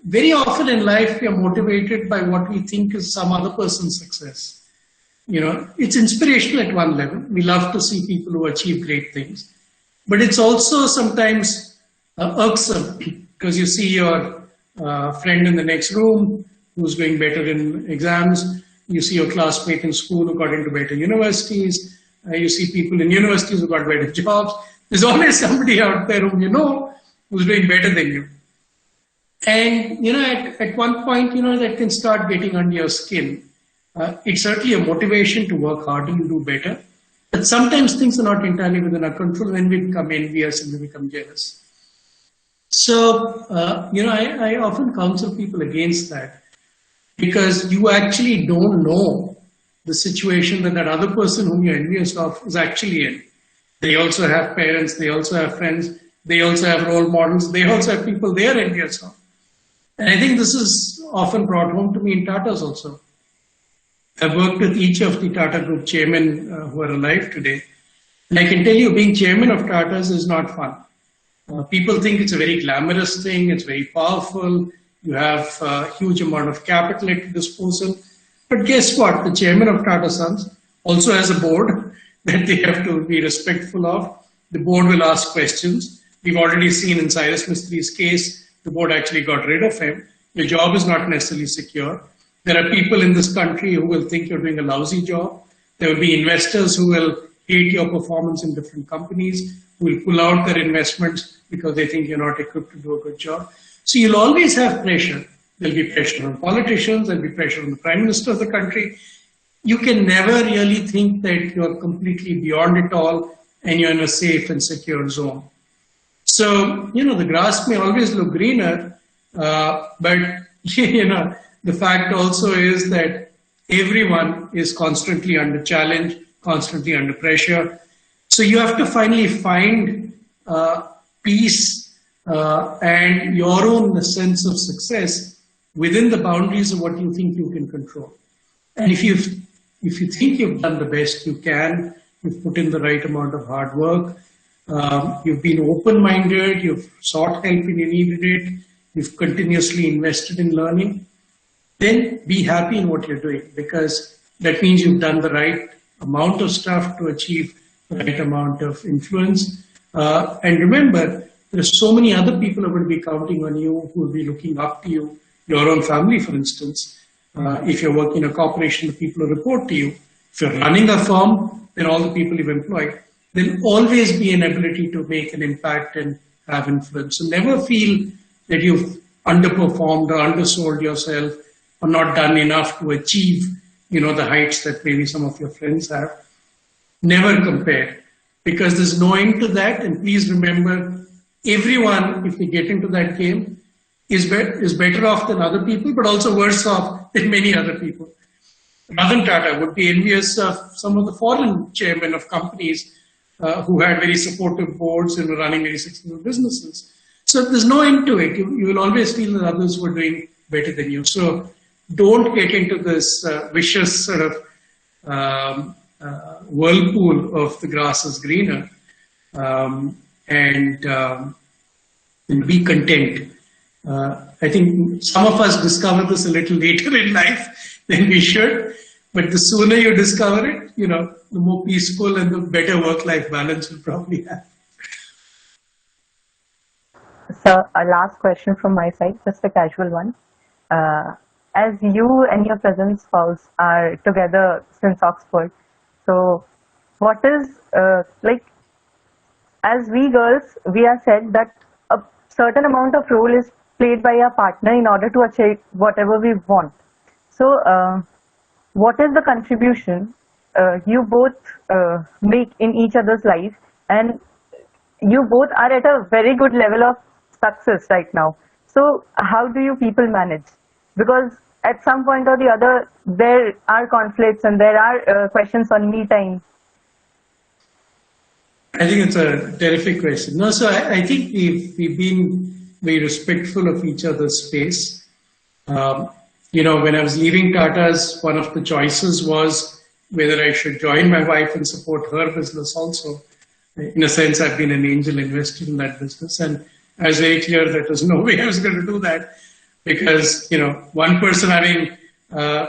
Very often in life, we are motivated by what we think is some other person's success. It's inspirational at one level. We love to see people who achieve great things. But it's also sometimes irksome because you see your friend in the next room who's doing better in exams. You see your classmate in school who got into better universities. You see people in universities who got better jobs. There's always somebody out there whom you know who's doing better than you. And, at one point, that can start getting under your skin. It's certainly a motivation to work harder and do better. But sometimes things are not entirely within our control. When we become envious and we become jealous. So, I often counsel people against that because you actually don't know the situation that other person whom you're envious of is actually in. They also have parents, they also have friends, they also have role models, they also have people they are envious of. And I think this is often brought home to me in Tata's also. I've worked with each of the Tata Group chairmen who are alive today. And I can tell you, being chairman of Tata's is not fun. People think it's a very glamorous thing, it's very powerful, you have a huge amount of capital at your disposal. But guess what? The chairman of Tata Sons also has a board that they have to be respectful of. The board will ask questions. We've already seen in Cyrus Mistri's case, the board actually got rid of him. Your job is not necessarily secure. There are people in this country who will think you're doing a lousy job. There will be investors who will hate your performance in different companies, who will pull out their investments because they think you're not equipped to do a good job. So you'll always have pressure. There'll be pressure on politicians, there'll be pressure on the Prime Minister of the country. You can never really think that you're completely beyond it all and you're in a safe and secure zone. So, the grass may always look greener, but, the fact also is that everyone is constantly under challenge, constantly under pressure. So you have to finally find peace and your own sense of success within the boundaries of what you think you can control. And if you think you've done the best you can, you've put in the right amount of hard work, you've been open-minded, you've sought help when you needed it, you've continuously invested in learning, then be happy in what you're doing because that means you've done the right amount of stuff to achieve the right amount of influence. And remember, there are so many other people who are going to be counting on you, who will be looking up to you, your own family, for instance. If you're working in a corporation, the people who report to you. If you're running a firm, then all the people you've employed. There'll always be an ability to make an impact and have influence. So never feel that you've underperformed or undersold yourself or not done enough to achieve, the heights that maybe some of your friends have. Never compare because there's no end to that. And please remember, everyone, if they get into that game, is better off than other people, but also worse off than many other people. Ratan Tata would be envious of some of the foreign chairmen of companies who had very supportive boards and were running very successful businesses. So there's no end to it. You will always feel that others were doing better than you. So don't get into this vicious sort of whirlpool of the grass is greener, and be content. I think some of us discover this a little later in life than we should, but the sooner you discover it, the more peaceful and the better work-life balance you'll probably have. So a last question from my side, just a casual one. As you and your present spouse are together since Oxford, so what is, as we girls, we are said that a certain amount of role is played by our partner in order to achieve whatever we want. So what is the contribution you both make in each other's life, and you both are at a very good level of success right now. So how do you people manage? Because at some point or the other, there are conflicts and there are questions on me time. I think it's a terrific question. No, so I think we've been very respectful of each other's space. When I was leaving Tata's, one of the choices was whether I should join my wife and support her business also. In a sense, I've been an angel investor in that business, and I was very clear that there's no way I was going to do that, because one person having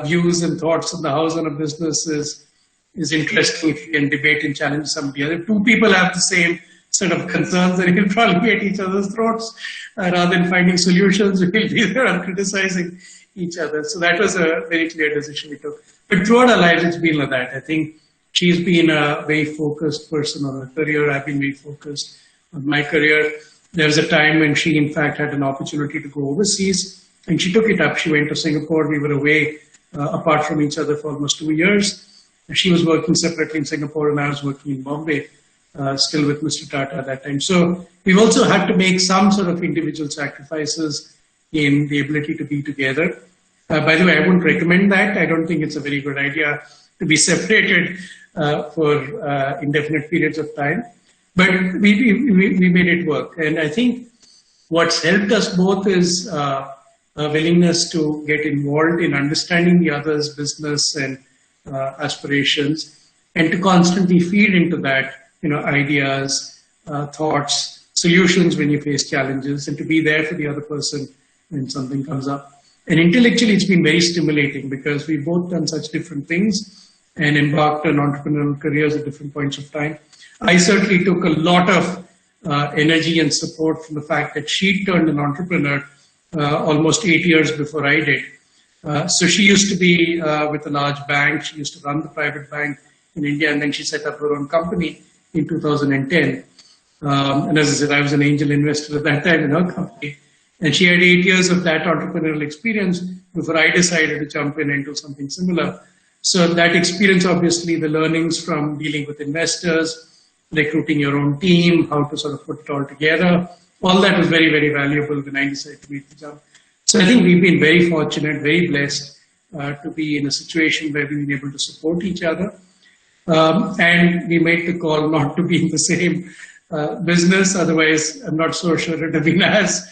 views and thoughts in the house on a business is interesting if you can debate and challenge somebody. Other two people have the same set of concerns, and you can probably at each other's throats rather than finding solutions. We'll be there and criticizing each other. So that was a very clear decision we took. But throughout our lives, it's been like that. I think she's been a very focused person on her career. I've been very focused on my career. There was a time when she, in fact, had an opportunity to go overseas, and she took it up. She went to Singapore. We were away apart from each other for almost 2 years. She was working separately in Singapore, and I was working in Bombay, still with Mr. Tata at that time. So we've also had to make some sort of individual sacrifices in the ability to be together. By the way, I wouldn't recommend that. I don't think it's a very good idea to be separated for indefinite periods of time. But we made it work. And I think what's helped us both is a willingness to get involved in understanding the other's business and aspirations, and to constantly feed into that, ideas, thoughts, solutions when you face challenges, and to be there for the other person when something comes up. And intellectually, it's been very stimulating because we've both done such different things and embarked on entrepreneurial careers at different points of time. I certainly took a lot of energy and support from the fact that she turned an entrepreneur almost 8 years before I did. So she used to be with a large bank. She used to run the private bank in India, and then she set up her own company in 2010. And as I said, I was an angel investor at that time in her company. And she had 8 years of that entrepreneurial experience before I decided to jump in and do something similar. So that experience, obviously, the learnings from dealing with investors, recruiting your own team, how to sort of put it all together, all that was very, very valuable when I decided to make the jump. So I think we've been very fortunate, very blessed to be in a situation where we've been able to support each other. And we made the call not to be in the same business. Otherwise, I'm not so sure it would have been as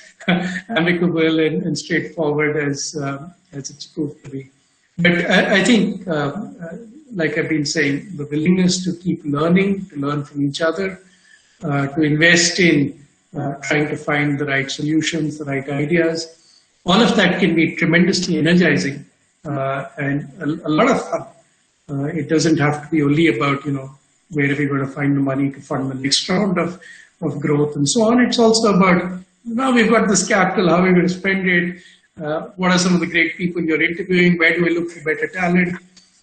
amicable and straightforward as it's proved to be. But I think, like I've been saying, the willingness to keep learning, to learn from each other, to invest in trying to find the right solutions, the right ideas, all of that can be tremendously energizing and a lot of fun. It doesn't have to be only about, where are we going to find the money to fund the next round of growth and so on. It's also about, now we've got this capital, how are we going to spend it? What are some of the great people you're interviewing? Where do we look for better talent?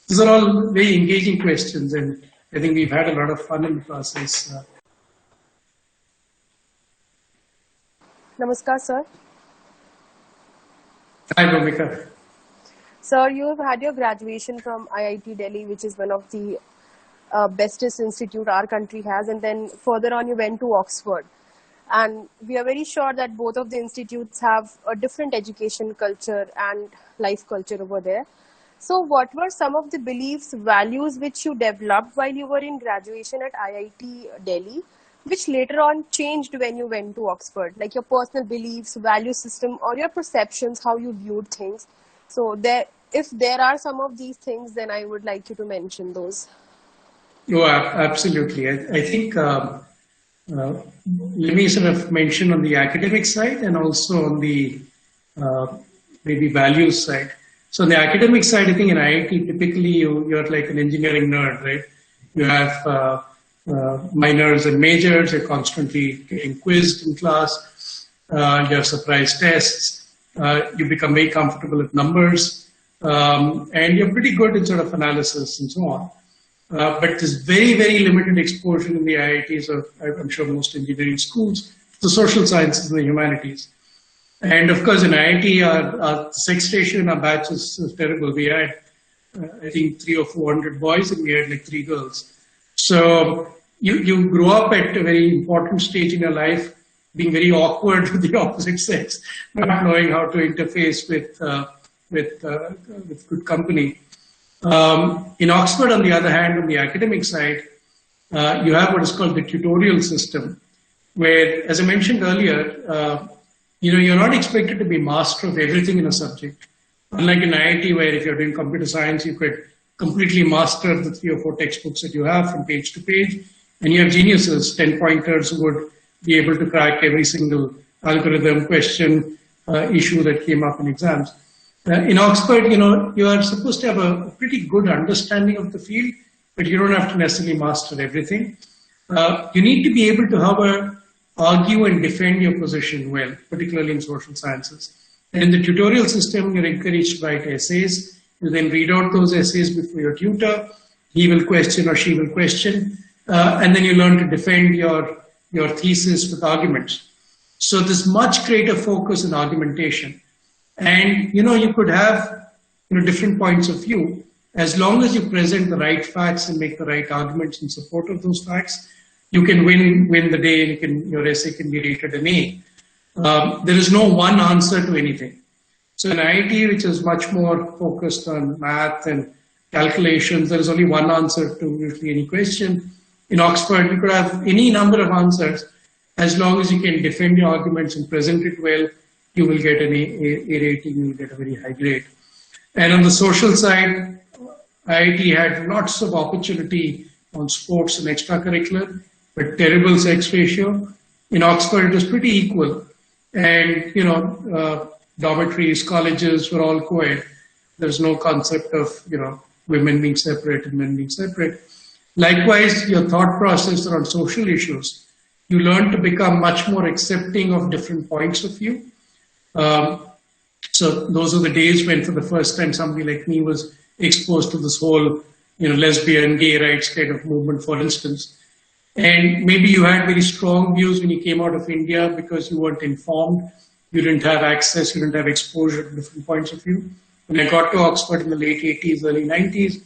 These are all very engaging questions, and I think we've had a lot of fun in the process. Namaskar, sir. Hi, Bhumika. Sir, you have had your graduation from IIT Delhi, which is one of the bestest institute our country has, and then further on you went to Oxford. And we are very sure that both of the institutes have a different education culture and life culture over there. So what were some of the beliefs, values which you developed while you were in graduation at IIT Delhi, which later on changed when you went to Oxford, like your personal beliefs, value system, or your perceptions, how you viewed things? So if there are some of these things, then I would like you to mention those. Oh, absolutely. I think let me sort of mention on the academic side and also on the maybe values side. So on the academic side, I think in IIT, typically you're like an engineering nerd, right? You have minors and majors, you're constantly getting quizzed in class, you have surprise tests, you become very comfortable with numbers, and you're pretty good in sort of analysis and so on. But there's very, very limited exposure in the IITs, or I'm sure most engineering schools, the social sciences and the humanities. And of course, in IIT, our sex ratio in our batch is terrible. We had, I think, 300 or 400 boys, and we had like 3 girls. So you grow up at a very important stage in your life, being very awkward with the opposite sex, not knowing how to interface with good company. In Oxford, on the other hand, on the academic side, you have what is called the tutorial system, where, as I mentioned earlier, you're not expected to be master of everything in a subject. Unlike in IIT, where if you're doing computer science, you could completely master the 3 or 4 textbooks that you have from page to page, and you have geniuses, 10-pointers who would be able to crack every single algorithm, question, issue that came up in exams. In Oxford, you are supposed to have a pretty good understanding of the field, but you don't have to necessarily master everything. You need to be able to, however, argue and defend your position well, particularly in social sciences. And in the tutorial system, you're encouraged to write essays. You then read out those essays before your tutor. He will question or she will question. And then you learn to defend your thesis with arguments. So there's much greater focus on argumentation. And, you could have different points of view. As long as you present the right facts and make the right arguments in support of those facts, you can win the day, and your essay can be rated an A. There is no one answer to anything. So in IIT, which is much more focused on math and calculations, there is only one answer to usually any question. In Oxford, you could have any number of answers. As long as you can defend your arguments and present it well, you will get an A rating, you will get a very high grade. And on the social side, IIT had lots of opportunity on sports and extracurricular, but terrible sex ratio. In Oxford, it was pretty equal. And, dormitories, colleges were all co-ed. There's no concept of, women being separate and men being separate. Likewise, your thought process around social issues, you learn to become much more accepting of different points of view. So those are the days when for the first time somebody like me was exposed to this whole, lesbian, gay rights kind of movement, for instance. And maybe you had very strong views when you came out of India because you weren't informed, you didn't have access, you didn't have exposure to different points of view. When I got to Oxford in the late 80s, early 90s,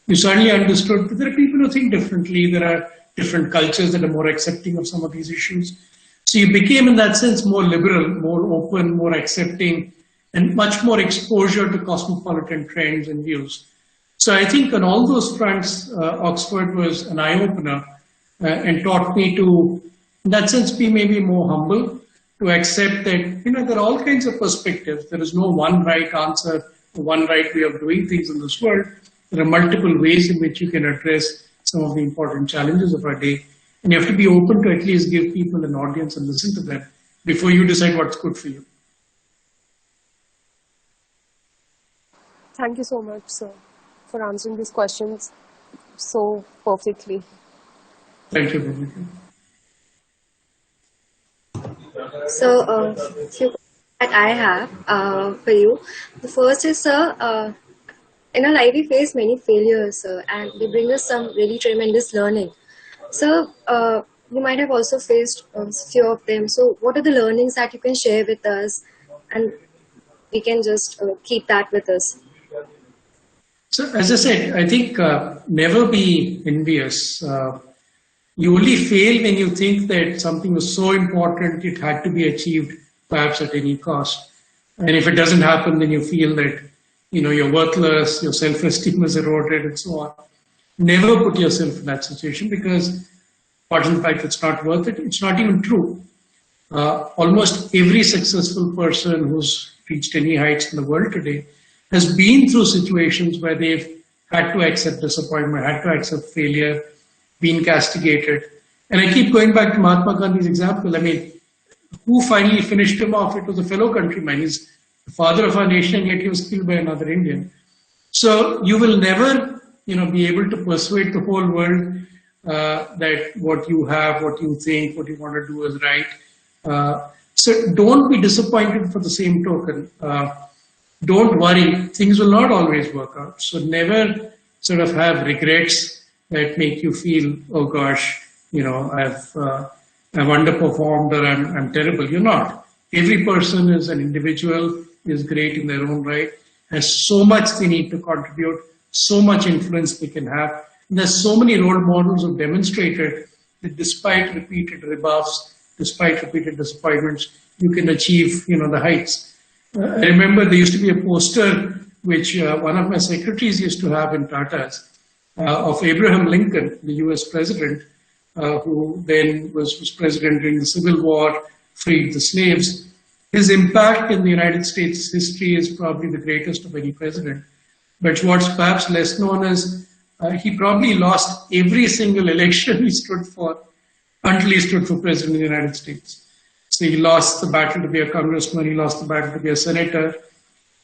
you suddenly understood that there are people who think differently, there are different cultures that are more accepting of some of these issues. So you became, in that sense, more liberal, more open, more accepting, and much more exposure to cosmopolitan trends and views. So I think on all those fronts, Oxford was an eye-opener and taught me to, in that sense, be maybe more humble, to accept that, there are all kinds of perspectives. There is no one right answer, one right way of doing things in this world. There are multiple ways in which you can address some of the important challenges of our day. And you have to be open to at least give people an audience and listen to them before you decide what's good for you. Thank you so much, sir, for answering these questions so perfectly. Thank you, Bhumika. So, few questions that I have for you. The first is, sir, in our life we face many failures, and they bring us some really tremendous learning. So, you might have also faced a few of them. So, what are the learnings that you can share with us, and we can just keep that with us? So, as I said, I think never be envious. You only fail when you think that something was so important it had to be achieved, perhaps at any cost. And if it doesn't happen, then you feel that you're worthless, your self-esteem is eroded, and so on. Never put yourself in that situation, because apart from the fact it's not worth it, it's not even true. Almost every successful person who's reached any heights in the world today has been through situations where they've had to accept disappointment, had to accept failure, been castigated. And I keep going back to Mahatma Gandhi's example. I mean, who finally finished him off? It was a fellow countryman. He's the father of our nation, yet he was killed by another Indian. So you will never, be able to persuade the whole world that what you have, what you think, what you want to do is right. So don't be disappointed for the same token. Don't worry, things will not always work out. So never sort of have regrets that make you feel, oh gosh, I've underperformed, or I'm terrible. You're not. Every person is an individual, is great in their own right, has so much they need to contribute, so much influence they can have. And there's so many role models who've demonstrated that despite repeated rebuffs, despite repeated disappointments, you can achieve, the heights. I remember there used to be a poster which one of my secretaries used to have in Tata's of Abraham Lincoln, the US president, who then was president during the Civil War, freed the slaves. His impact in the United States history is probably the greatest of any president. But what's perhaps less known is he probably lost every single election he stood for until he stood for president of the United States. So he lost the battle to be a congressman, he lost the battle to be a senator,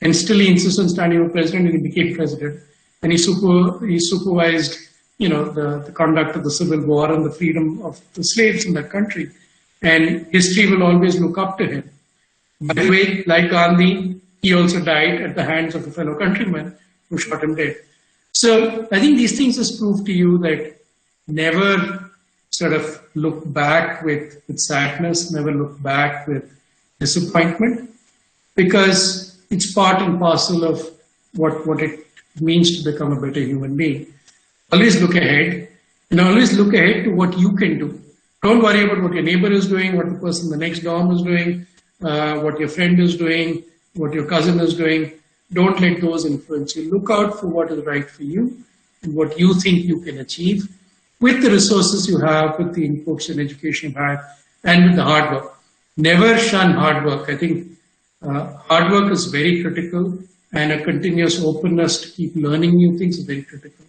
and still he insisted on standing for president, and he became president. And he supervised, the conduct of the Civil War and the freedom of the slaves in that country. And history will always look up to him. By the way, like Gandhi, he also died at the hands of a fellow countryman who shot him dead. So I think these things just prove to you that never sort of look back with sadness, never look back with disappointment, because it's part and parcel of what it means to become a better human being. Always look ahead, and always look ahead to what you can do. Don't worry about what your neighbor is doing, what the person in the next dorm is doing, what your friend is doing, what your cousin is doing. Don't let those influence you. Look out for what is right for you and what you think you can achieve with the resources you have, with the inputs and education you have, and with the hard work. Never shun hard work. I think hard work is very critical, and a continuous openness to keep learning new things is very critical.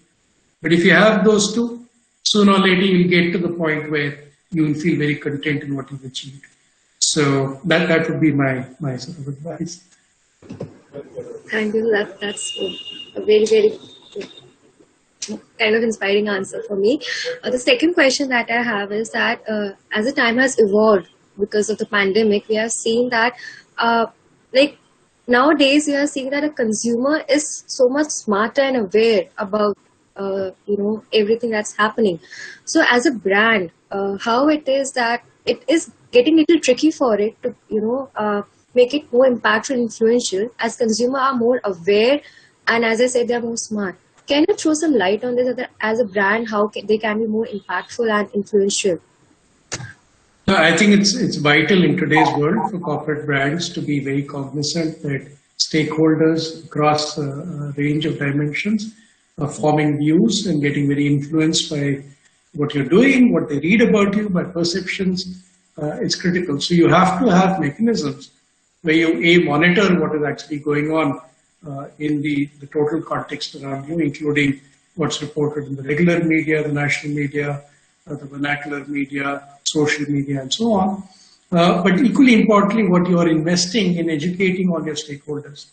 But if you have those two, sooner or later you'll get to the point where you will feel very content in what you've achieved. So that would be my sort of advice. Thank you. That's a very, very kind of inspiring answer for me. The second question that I have is that as the time has evolved because of the pandemic, we have seen that nowadays we are seeing that a consumer is so much smarter and aware about everything that's happening. So as a brand, how it is that it is getting a little tricky for it to make it more impactful and influential, as consumers are more aware, and as I said, they are more smart. Can you throw some light on this as a brand, how they can be more impactful and influential? No, I think it's vital in today's world for corporate brands to be very cognizant that stakeholders across a range of dimensions are forming views and getting very influenced by what you're doing, what they read about you, by perceptions. It's critical. So you have to have mechanisms where you monitor what is actually going on in the total context around you, including what's reported in the regular media, the national media, the vernacular media, social media, and so on. But equally importantly, what you are investing in educating all your stakeholders.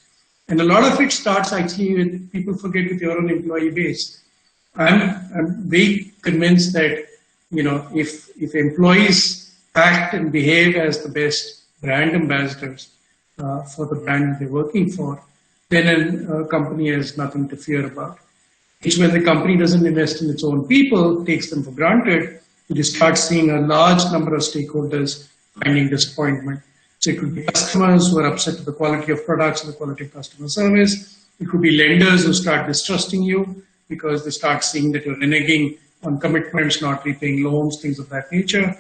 And a lot of it starts actually with people forget with your own employee base. I'm very convinced that if employees act and behave as the best brand ambassadors for the brand they're working for, then a company has nothing to fear about. It's when the company doesn't invest in its own people, takes them for granted, you start seeing a large number of stakeholders finding disappointment. So it could be customers who are upset with the quality of products and the quality of customer service. It could be lenders who start distrusting you because they start seeing that you're reneging on commitments, not repaying loans, things of that nature.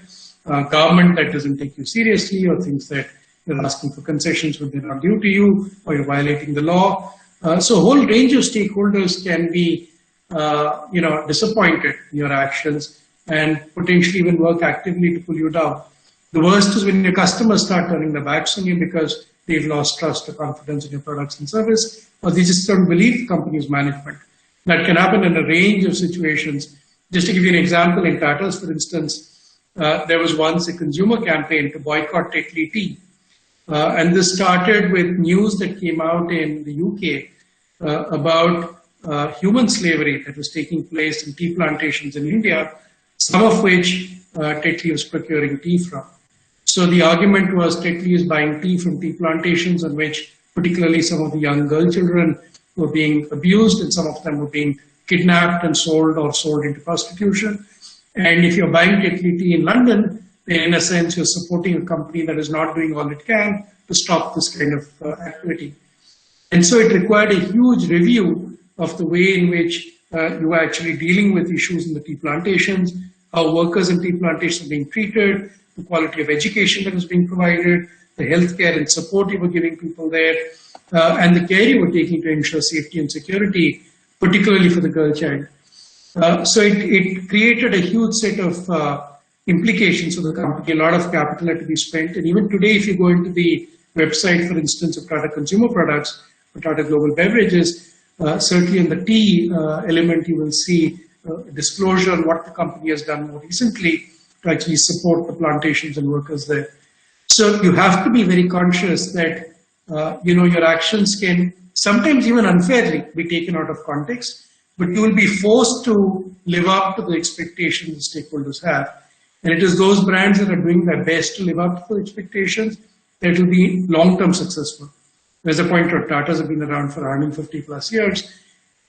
Government that doesn't take you seriously, or things that you're asking for concessions when they're not due to you, or you're violating the law. So a whole range of stakeholders can be, disappointed in your actions and potentially even work actively to pull you down. The worst is when your customers start turning their backs on you because they've lost trust or confidence in your products and service, or they just don't believe the company's management. That can happen in a range of situations. Just to give you an example, in Tata's, for instance, there was once a consumer campaign to boycott Tetley tea. And this started with news that came out in the UK about human slavery that was taking place in tea plantations in India, some of which Tetley was procuring tea from. So the argument was Tetley is buying tea from tea plantations on which particularly some of the young girl children were being abused and some of them were being kidnapped and sold or sold into prostitution. And if you're buying Tetley tea in London, then in a sense you're supporting a company that is not doing all it can to stop this kind of activity. And so it required a huge review of the way in which you were actually dealing with issues in the tea plantations, how workers in tea plantations are being treated, the quality of education that was being provided, the healthcare and support you were giving people there, and the care you were taking to ensure safety and security, particularly for the girl child. So it created a huge set of implications for the company. A lot of capital had to be spent. And even today, if you go into the website, for instance, of Tata Consumer Products or Tata Global Beverages, certainly in the tea element, you will see disclosure on what the company has done more recently to actually support the plantations and workers there. So you have to be very conscious that your actions can sometimes even unfairly be taken out of context, but you will be forced to live up to the expectations the stakeholders have. And it is those brands that are doing their best to live up to the expectations that will be long-term successful. As a point out, Tatas have been around for 150 plus years,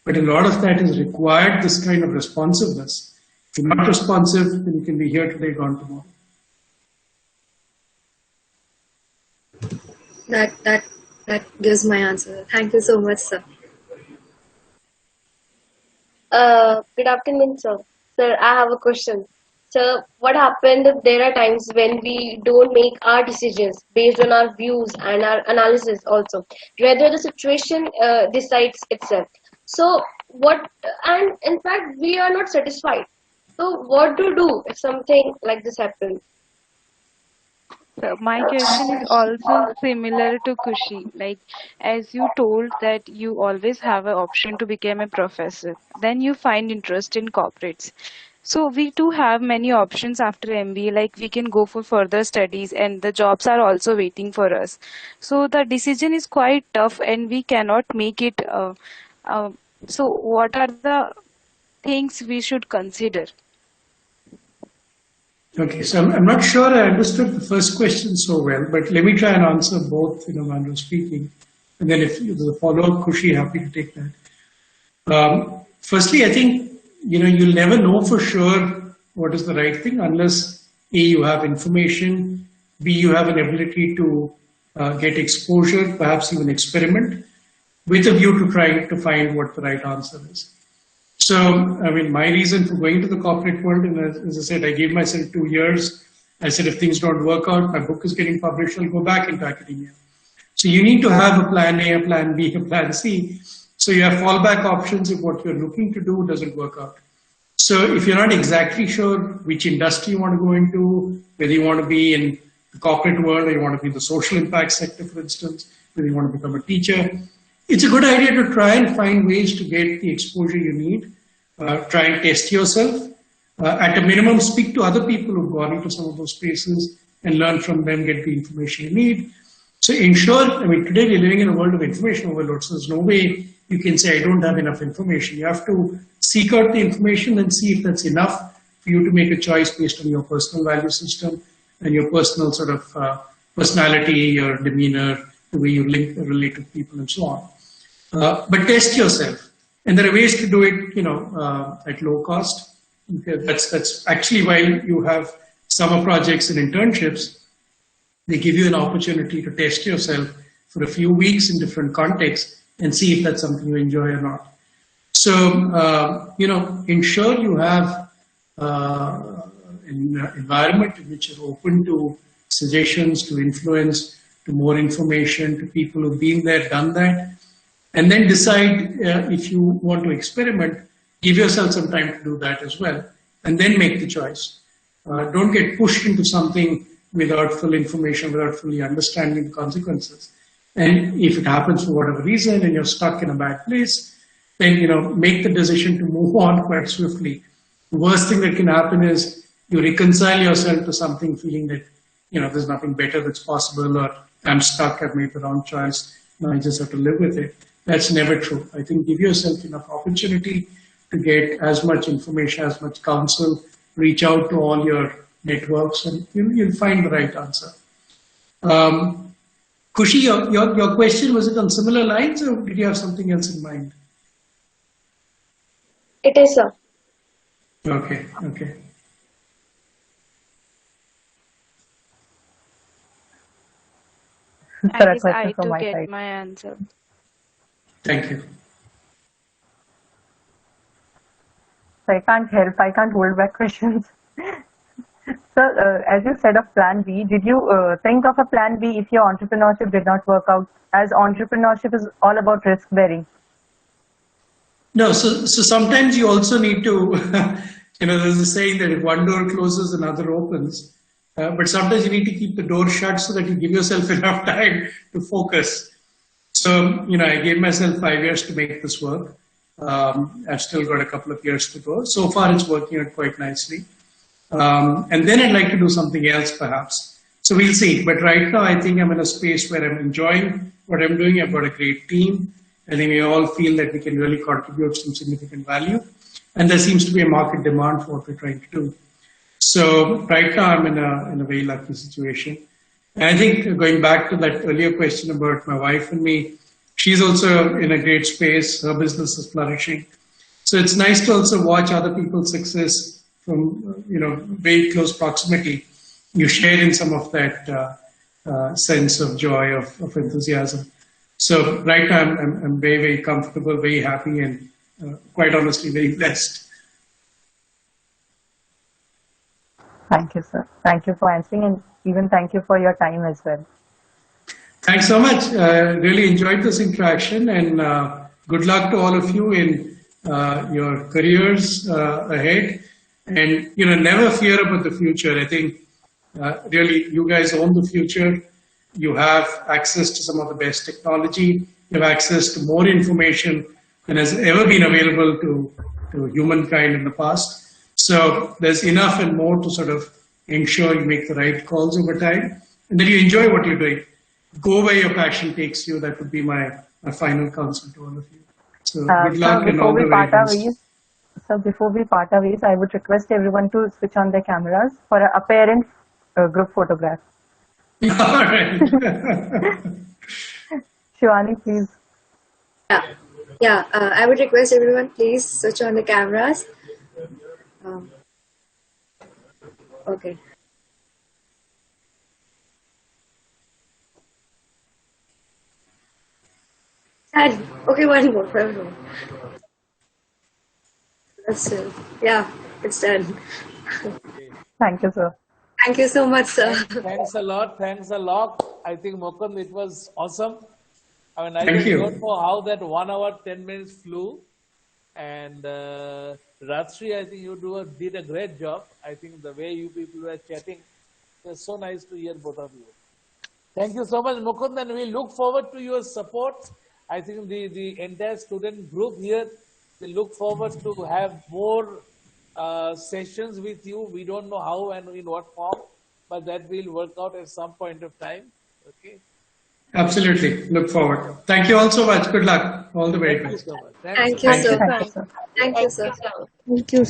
but a lot of that has required this kind of responsiveness. If you're not responsive, then you can be here today, gone tomorrow. That gives my answer. Thank you so much, sir. Good afternoon, sir. Sir, I have a question. Sir, what happens if there are times when we don't make our decisions based on our views and our analysis also? Rather, the situation decides itself. So, and in fact, we are not satisfied. So, what to do if something like this happens? So my question is also similar to Kushi. Like, as you told that you always have an option to become a professor, then you find interest in corporates. So we do have many options after MBA, like we can go for further studies and the jobs are also waiting for us. So the decision is quite tough and we cannot make it. So what are the things we should consider? Okay, so I'm not sure I understood the first question so well, but let me try and answer both, when I'm speaking. And then if there's a follow-up, Kushi, happy to take that. Firstly, I think, you'll never know for sure what is the right thing unless A, you have information, B, you have an ability to get exposure, perhaps even experiment, with a view to trying to find what the right answer is. So, my reason for going to the corporate world, and as I said, I gave myself 2 years. I said, if things don't work out, my book is getting published, I'll go back into academia. So you need to have a plan A, a plan B, a plan C. So you have fallback options if what you're looking to do doesn't work out. So if you're not exactly sure which industry you want to go into, whether you want to be in the corporate world or you want to be in the social impact sector, for instance, whether you want to become a teacher, it's a good idea to try and find ways to get the exposure you need. Try and test yourself. At a minimum, speak to other people who've gone into some of those spaces and learn from them, get the information you need. So ensure, today we're living in a world of information overload, so there's no way you can say, I don't have enough information. You have to seek out the information and see if that's enough for you to make a choice based on your personal value system and your personal sort of personality, your demeanor, the way you relate to people and so on. But test yourself. And there are ways to do it, at low cost. That's actually why you have summer projects and internships. They give you an opportunity to test yourself for a few weeks in different contexts and see if that's something you enjoy or not. So, ensure you have an environment in which you're open to suggestions, to influence, to more information, to people who've been there, done that. and then decide if you want to experiment. Give yourself some time to do that as well, and then make the choice. Don't get pushed into something without full information, without fully understanding the consequences. And if it happens for whatever reason and you're stuck in a bad place, then make the decision to move on quite swiftly. The worst thing that can happen is you reconcile yourself to something feeling that there's nothing better that's possible, or I'm stuck, I've made the wrong choice, now I just have to live with it. That's never true. I think give yourself enough opportunity to get as much information, as much counsel, reach out to all your networks, and you'll find the right answer. Kushi, your question, was it on similar lines, or did you have something else in mind? It is, sir. Okay. I guess I to get my answer. Thank you. I can't help. I can't hold back questions. Sir, as you said of plan B, did you think of a plan B if your entrepreneurship did not work out? As entrepreneurship is all about risk bearing. No, so sometimes you also need to, there's a saying that if one door closes, another opens. But sometimes you need to keep the door shut so that you give yourself enough time to focus. So, I gave myself 5 years to make this work. I've still got a couple of years to go. So far, it's working out quite nicely. And then I'd like to do something else, perhaps. So we'll see. But right now, I think I'm in a space where I'm enjoying what I'm doing. I've got a great team. I think we all feel that we can really contribute some significant value. And there seems to be a market demand for what we're trying to do. So right now, I'm in a very lucky situation. And I think going back to that earlier question about my wife and me, she's also in a great space. Her business is flourishing. So it's nice to also watch other people's success from, very close proximity. You share in some of that sense of joy, of enthusiasm. So right now, I'm very, very comfortable, very happy, and quite honestly, very blessed. Thank you, sir. Thank you for answering, and even thank you for your time as well. Thanks so much. Really enjoyed this interaction, and good luck to all of you in your careers ahead. And never fear about the future. I think really you guys own the future. You have access to some of the best technology. You have access to more information than has ever been available to humankind in the past. So there's enough and more to sort of ensure you make the right calls over time, and that you enjoy what you're doing. Go where your passion takes you. That would be my final counsel to all of you. So good luck and all the very best. So before we part our ways, I would request everyone to switch on their cameras for a parent group photograph. All right. Shivani, please. Yeah. I would request everyone, please switch on the cameras. Okay. And okay, one more for everyone. That's it. Yeah, it's done. Thank you, sir. Thank you so much, sir. Thanks a lot. I think, Mukund, it was awesome. I mean, I don't know how that 1 hour, 10 minutes flew. And Rajshree, I think you did a great job. I think the way you people were chatting, it was so nice to hear both of you. Thank you so much, Mukund, and we look forward to your support. I think the entire student group here, we look forward to have more sessions with you. We don't know how and in what form, but that will work out at some point of time. Okay. Absolutely. Look forward. Thank you all so much. Good luck. All the very best. Thank you, sir. Thank you, sir. Thank you.